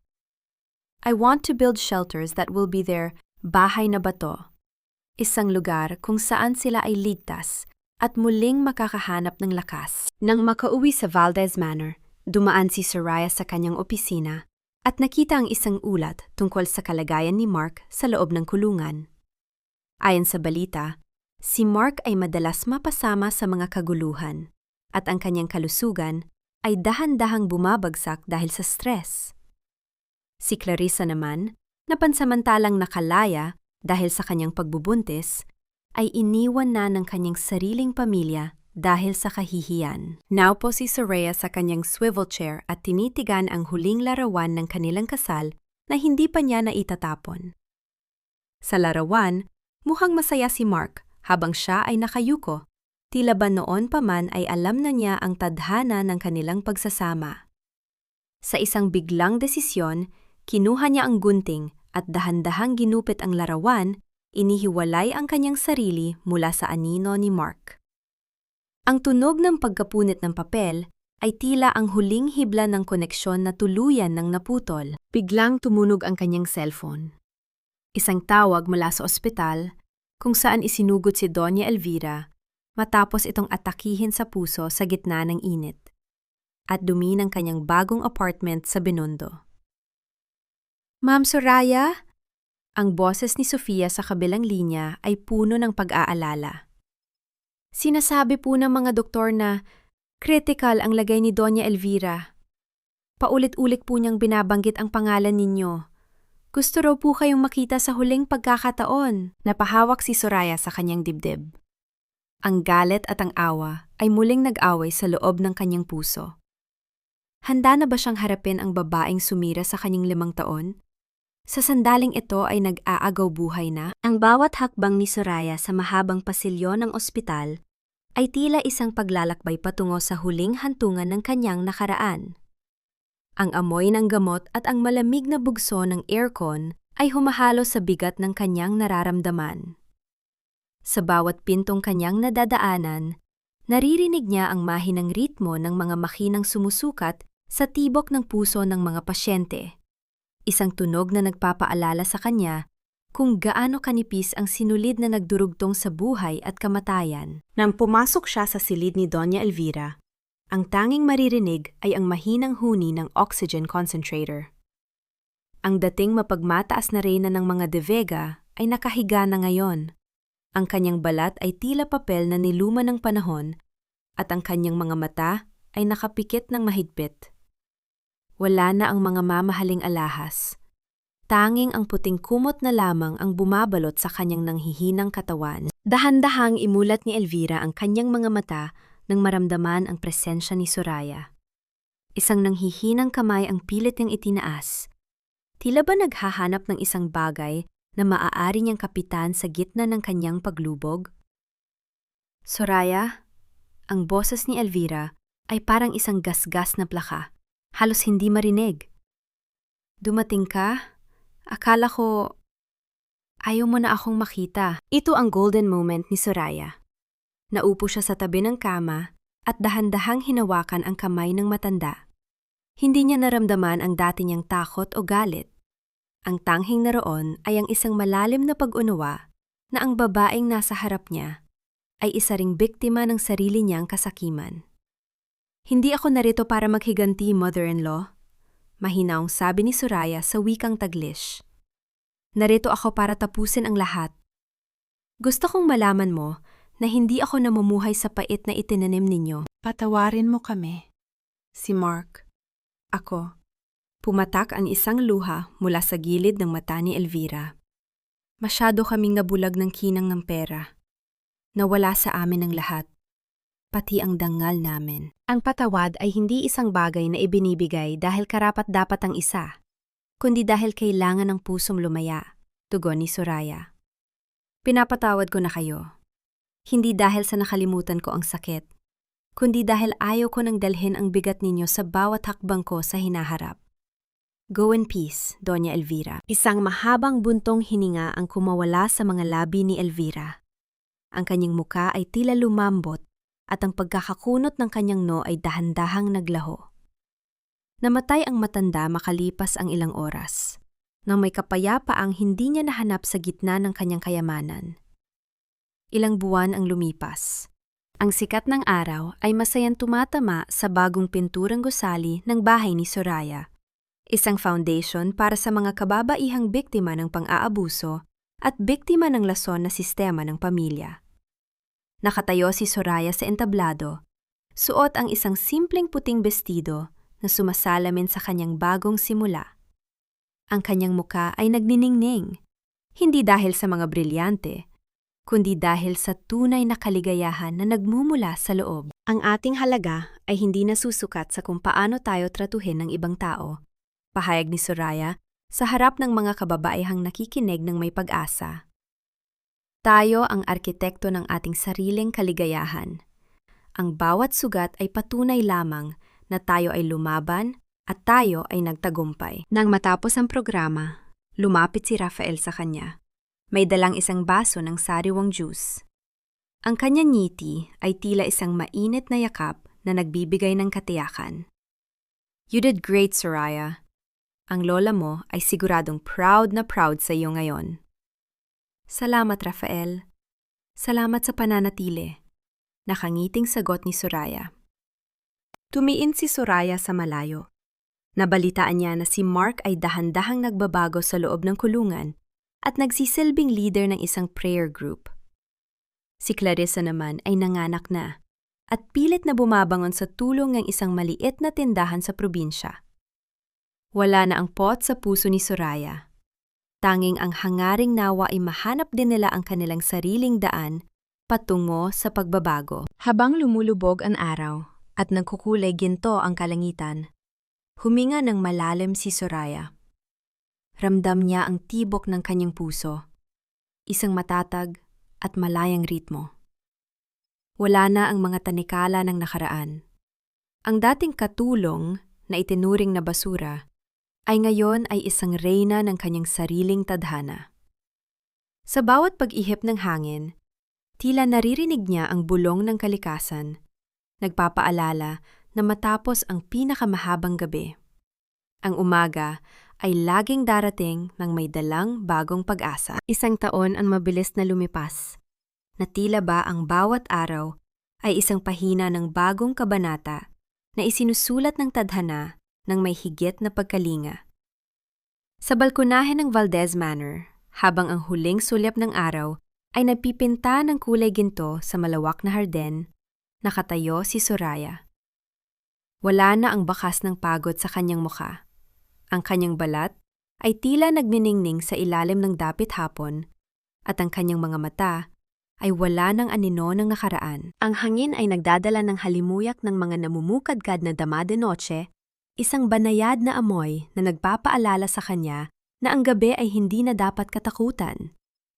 I want to build shelters that will be their bahay na bato, isang lugar kung saan sila ay ligtas at muling makakahanap ng lakas. Nang makauwi sa Valdez Manor, dumaan si Soraya sa kanyang opisina at nakita ang isang ulat tungkol sa kalagayan ni Mark sa loob ng kulungan. Ayon sa balita, si Mark ay madalas mapasama sa mga kaguluhan at ang kanyang kalusugan ay dahan-dahang bumabagsak dahil sa stress. Si Clarissa naman, na pansamantalang nakalaya dahil sa kanyang pagbubuntis, ay iniwan na ng kanyang sariling pamilya dahil sa kahihiyan. Naupo si Soraya sa kanyang swivel chair at tinitigan ang huling larawan ng kanilang kasal na hindi pa niya naitatapon. Sa larawan, mukhang masaya si Mark habang siya ay nakayuko. Tila ba noon pa man ay alam na niya ang tadhana ng kanilang pagsasama. Sa isang biglang desisyon, kinuha niya ang gunting at dahan-dahang ginupit ang larawan, inihiwalay ang kanyang sarili mula sa anino ni Mark. Ang tunog ng pagkapunit ng papel ay tila ang huling hibla ng koneksyon na tuluyan ng naputol. Biglang tumunog ang kanyang cellphone. Isang tawag mula sa ospital kung saan isinugot si Doña Elvira matapos itong atakihin sa puso sa gitna ng init at dumi ng kanyang bagong apartment sa Binondo. Ma'am Soraya? Ang boses ni Sofia sa kabilang linya ay puno ng pag-aalala. Sinasabi po ng mga doktor na critical ang lagay ni Doña Elvira. Paulit-ulit po niyang binabanggit ang pangalan ninyo. Gusto raw po kayong makita sa huling pagkakataon. Napahawak si Soraya sa kanyang dibdib. Ang galit at ang awa ay muling nag-away sa loob ng kanyang puso. Handa na ba siyang harapin ang babaeng sumira sa kanyang 5 taon? Sa sandaling ito ay nag-aagaw buhay na. Ang bawat hakbang ni Soraya sa mahabang pasilyo ng ospital ay tila isang paglalakbay patungo sa huling hantungan ng kanyang nakaraan. Ang amoy ng gamot at ang malamig na bugso ng aircon ay humahalo sa bigat ng kanyang nararamdaman. Sa bawat pintong kanyang nadadaanan, naririnig niya ang mahinang ritmo ng mga makinang sumusukat sa tibok ng puso ng mga pasyente. Isang tunog na nagpapaalala sa kanya kung gaano kanipis ang sinulid na nagdurugtong sa buhay at kamatayan. Nang pumasok siya sa silid ni Doña Elvira, ang tanging maririnig ay ang mahinang huni ng oxygen concentrator. Ang dating mapagmataas na reyna ng mga De Vega ay nakahiga na ngayon, Ang kanyang balat ay tila papel na niluma ng panahon at ang kanyang mga mata ay nakapikit ng mahigpit. Wala na ang mga mamahaling alahas. Tanging ang puting kumot na lamang ang bumabalot sa kanyang nanghihinang katawan. Dahan-dahang imulat ni Elvira ang kanyang mga mata nang maramdaman ang presensya ni Soraya. Isang nanghihinang kamay ang pilit niyang itinaas. Tila ba naghahanap ng isang bagay na maaari niyang kapitan sa gitna ng kanyang paglubog? Soraya, ang boses ni Elvira ay parang isang gasgas na plaka, halos hindi marinig. Dumating ka? Akala ko, ayaw mo na akong makita. Ito ang golden moment ni Soraya. Naupo siya sa tabi ng kama at dahan-dahang hinawakan ang kamay ng matanda. Hindi niya naramdaman ang dati niyang takot o galit. Ang tanghing naroon ay ang isang malalim na pag-unawa na ang babaeng nasa harap niya ay isa ring biktima ng sarili niyang kasakiman. Hindi ako narito para maghiganti, mother-in-law. Mahinaong sabi ni Soraya sa wikang Taglish. Narito ako para tapusin ang lahat. Gusto kong malaman mo na hindi ako namumuhay sa pait na itinanim ninyo. Patawarin mo kami. Si Mark. Ako. Pumatak ang isang luha mula sa gilid ng mata ni Elvira. Masyado kaming nabulag ng kinang ng pera. Nawala sa amin ang lahat. Pati ang dangal namin. Ang patawad ay hindi isang bagay na ibinibigay dahil karapat-dapat ang isa, kundi dahil kailangan ng pusong lumaya, tugon ni Soraya. Pinapatawad ko na kayo. Hindi dahil sa nakalimutan ko ang sakit, kundi dahil ayaw ko nang dalhin ang bigat ninyo sa bawat hakbang ko sa hinaharap. Go in peace, Doña Elvira. Isang mahabang buntong hininga ang kumawala sa mga labi ni Elvira. Ang kanyang muka ay tila lumambot at ang pagkakakunot ng kanyang noo ay dahan-dahang naglaho. Namatay ang matanda makalipas ang ilang oras, nang may kapayapaang hindi niya nahanap sa gitna ng kanyang kayamanan. Ilang buwan ang lumipas. Ang sikat ng araw ay masayang tumatama sa bagong pinturang gusali ng bahay ni Soraya, isang foundation para sa mga kababaihang biktima ng pang-aabuso at biktima ng lason na sistema ng pamilya. Nakatayo si Soraya sa entablado, suot ang isang simpleng puting bestido na sumasalamin sa kanyang bagong simula. Ang kanyang muka ay nagniningning, hindi dahil sa mga brilyante, kundi dahil sa tunay na kaligayahan na nagmumula sa loob. Ang ating halaga ay hindi nasusukat sa kung paano tayo tratuhin ng ibang tao, pahayag ni Soraya sa harap ng mga kababaihang nakikinig ng may pag-asa. Tayo ang arkitekto ng ating sariling kaligayahan. Ang bawat sugat ay patunay lamang na tayo ay lumaban at tayo ay nagtagumpay. Nang matapos ang programa, lumapit si Rafael sa kanya. May dalang isang baso ng sariwang juice. Ang kanyang ngiti ay tila isang mainit na yakap na nagbibigay ng katiyakan. You did great, Soraya. Ang lola mo ay siguradong proud na proud sa iyo ngayon. Salamat, Rafael. Salamat sa pananatili. Nakangiting sagot ni Soraya. Tumiin si Soraya sa malayo. Nabalitaan niya na si Mark ay dahan-dahang nagbabago sa loob ng kulungan at nagsisilbing leader ng isang prayer group. Si Clarissa naman ay nanganak na at pilit na bumabangon sa tulong ng isang maliit na tindahan sa probinsya. Wala na ang pot sa puso ni Soraya. Tanging ang hangaring nawa ay mahanap din nila ang kanilang sariling daan patungo sa pagbabago. Habang lumulubog ang araw at nagkukulay ginto ang kalangitan, huminga ng malalim si Soraya. Ramdam niya ang tibok ng kanyang puso, isang matatag at malayang ritmo. Wala na ang mga tanikala ng nakaraan. Ang dating katulong na itinuring na basura ay ngayon ay isang reyna ng kanyang sariling tadhana. Sa bawat pag-ihip ng hangin, tila naririnig niya ang bulong ng kalikasan, nagpapaalala na matapos ang pinakamahabang gabi, ang umaga ay laging darating ng may dalang bagong pag-asa. Isang taon ang mabilis na lumipas, na tila ba ang bawat araw ay isang pahina ng bagong kabanata na isinusulat ng tadhana ng may higit na pagkalinga. Sa balkonahe ng Valdez Manor, habang ang huling sulyap ng araw ay nagpipinta ng kulay ginto sa malawak na harden, nakatayo si Soraya. Wala na ang bakas ng pagod sa kanyang mukha. Ang kanyang balat ay tila nagniningning sa ilalim ng dapit hapon, at ang kanyang mga mata ay wala ng anino ng nakaraan. Ang hangin ay nagdadala ng halimuyak ng mga namumukadkad na dama de noche, isang banayad na amoy na nagpapaalala sa kanya na ang gabi ay hindi na dapat katakutan,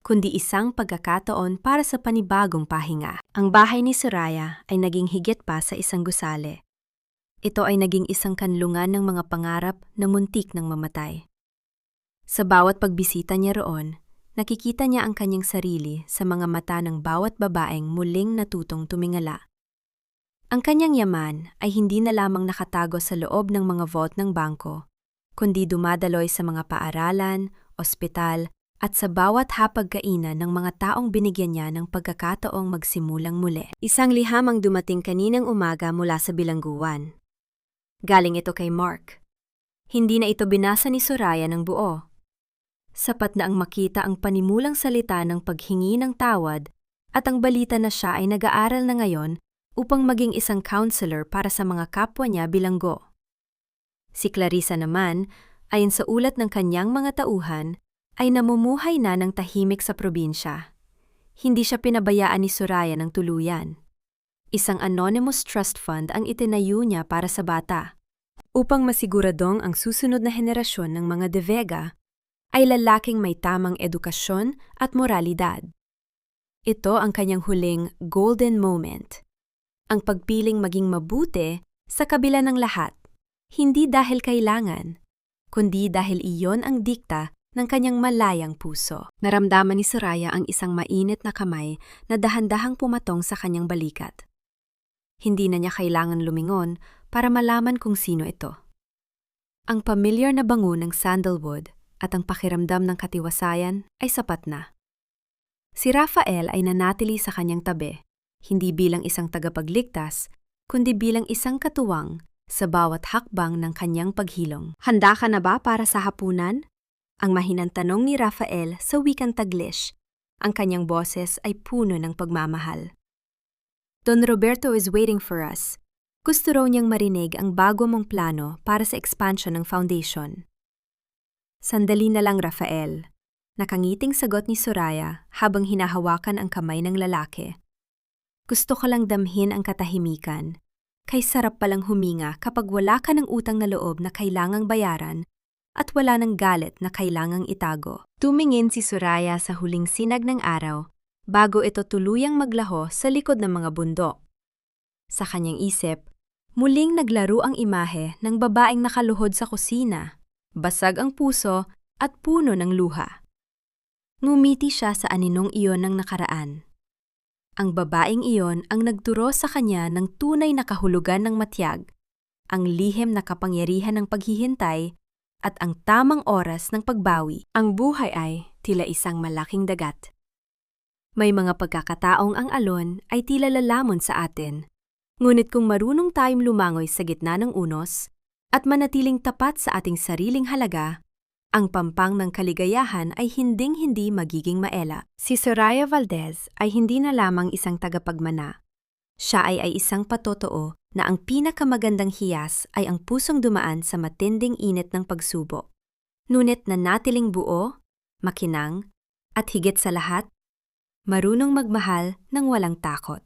kundi isang pagkakataon para sa panibagong pahinga. Ang bahay ni Soraya ay naging higit pa sa isang gusali. Ito ay naging isang kanlungan ng mga pangarap na muntik ng mamatay. Sa bawat pagbisita niya roon, nakikita niya ang kanyang sarili sa mga mata ng bawat babaeng muling natutong tumingala. Ang kanyang yaman ay hindi na lamang nakatago sa loob ng mga vault ng bangko, kundi dumadaloy sa mga paaralan, ospital, at sa bawat hapagkainan ng mga taong binigyan niya ng pagkakataong magsimulang muli. Isang liham ang dumating kaninang umaga mula sa bilangguan. Galing ito kay Mark. Hindi na ito binasa ni Soraya ng buo. Sapat na ang makita ang panimulang salita ng paghingi ng tawad at ang balita na siya ay nag-aaral na ngayon upang maging isang counselor para sa mga kapwa niya bilanggo. Si Clarissa naman, ayon sa ulat ng kanyang mga tauhan, ay namumuhay na ng tahimik sa probinsya. Hindi siya pinabayaan ni Soraya ng tuluyan. Isang anonymous trust fund ang itinayo niya para sa bata, upang masiguradong ang susunod na henerasyon ng mga De Vega ay lalaking may tamang edukasyon at moralidad. Ito ang kanyang huling golden moment. Ang pagpiling maging mabuti sa kabila ng lahat, hindi dahil kailangan, kundi dahil iyon ang dikta ng kanyang malayang puso. Naramdaman ni Soraya ang isang mainit na kamay na dahan-dahang pumatong sa kanyang balikat. Hindi na niya kailangan lumingon para malaman kung sino ito. Ang pamilyar na bango ng sandalwood at ang pakiramdam ng katiwasayan ay sapat na. Si Rafael ay nanatili sa kanyang tabi, hindi bilang isang tagapagligtas, kundi bilang isang katuwang sa bawat hakbang ng kanyang paghilom. Handa ka na ba para sa hapunan? Ang mahinang tanong ni Rafael sa wikang Taglish. Ang kanyang boses ay puno ng pagmamahal. Don Roberto is waiting for us. Gusto raw niyang marinig ang bago mong plano para sa expansion ng foundation. Sandali na lang, Rafael. Nakangiting sagot ni Soraya habang hinahawakan ang kamay ng lalaki. Gusto ko lang damhin ang katahimikan. Kay sarap palang huminga kapag wala ka ng utang na loob na kailangang bayaran at wala ng galit na kailangang itago. Tumingin si Soraya sa huling sinag ng araw bago ito tuluyang maglaho sa likod ng mga bundok. Sa kanyang isip, muling naglaro ang imahe ng babaeng nakaluhod sa kusina, basag ang puso at puno ng luha. Ngumiti siya sa aninong iyon ng nakaraan. Ang babaeng iyon ang nagturo sa kanya ng tunay na kahulugan ng matyag, ang lihim na kapangyarihan ng paghihintay, at ang tamang oras ng pagbawi. Ang buhay ay tila isang malaking dagat. May mga pagkakataong ang alon ay tila lalamon sa atin, ngunit kung marunong tayong lumangoy sa gitna ng unos at manatiling tapat sa ating sariling halaga, ang pampang ng kaligayahan ay hinding-hindi magiging maela. Si Soraya Valdez ay hindi na lamang isang tagapagmana. Siya ay isang patotoo na ang pinakamagandang hiyas ay ang pusong dumaan sa matinding init ng pagsubok. Ngunit nanatiling buo, makinang, at higit sa lahat, marunong magmahal ng walang takot.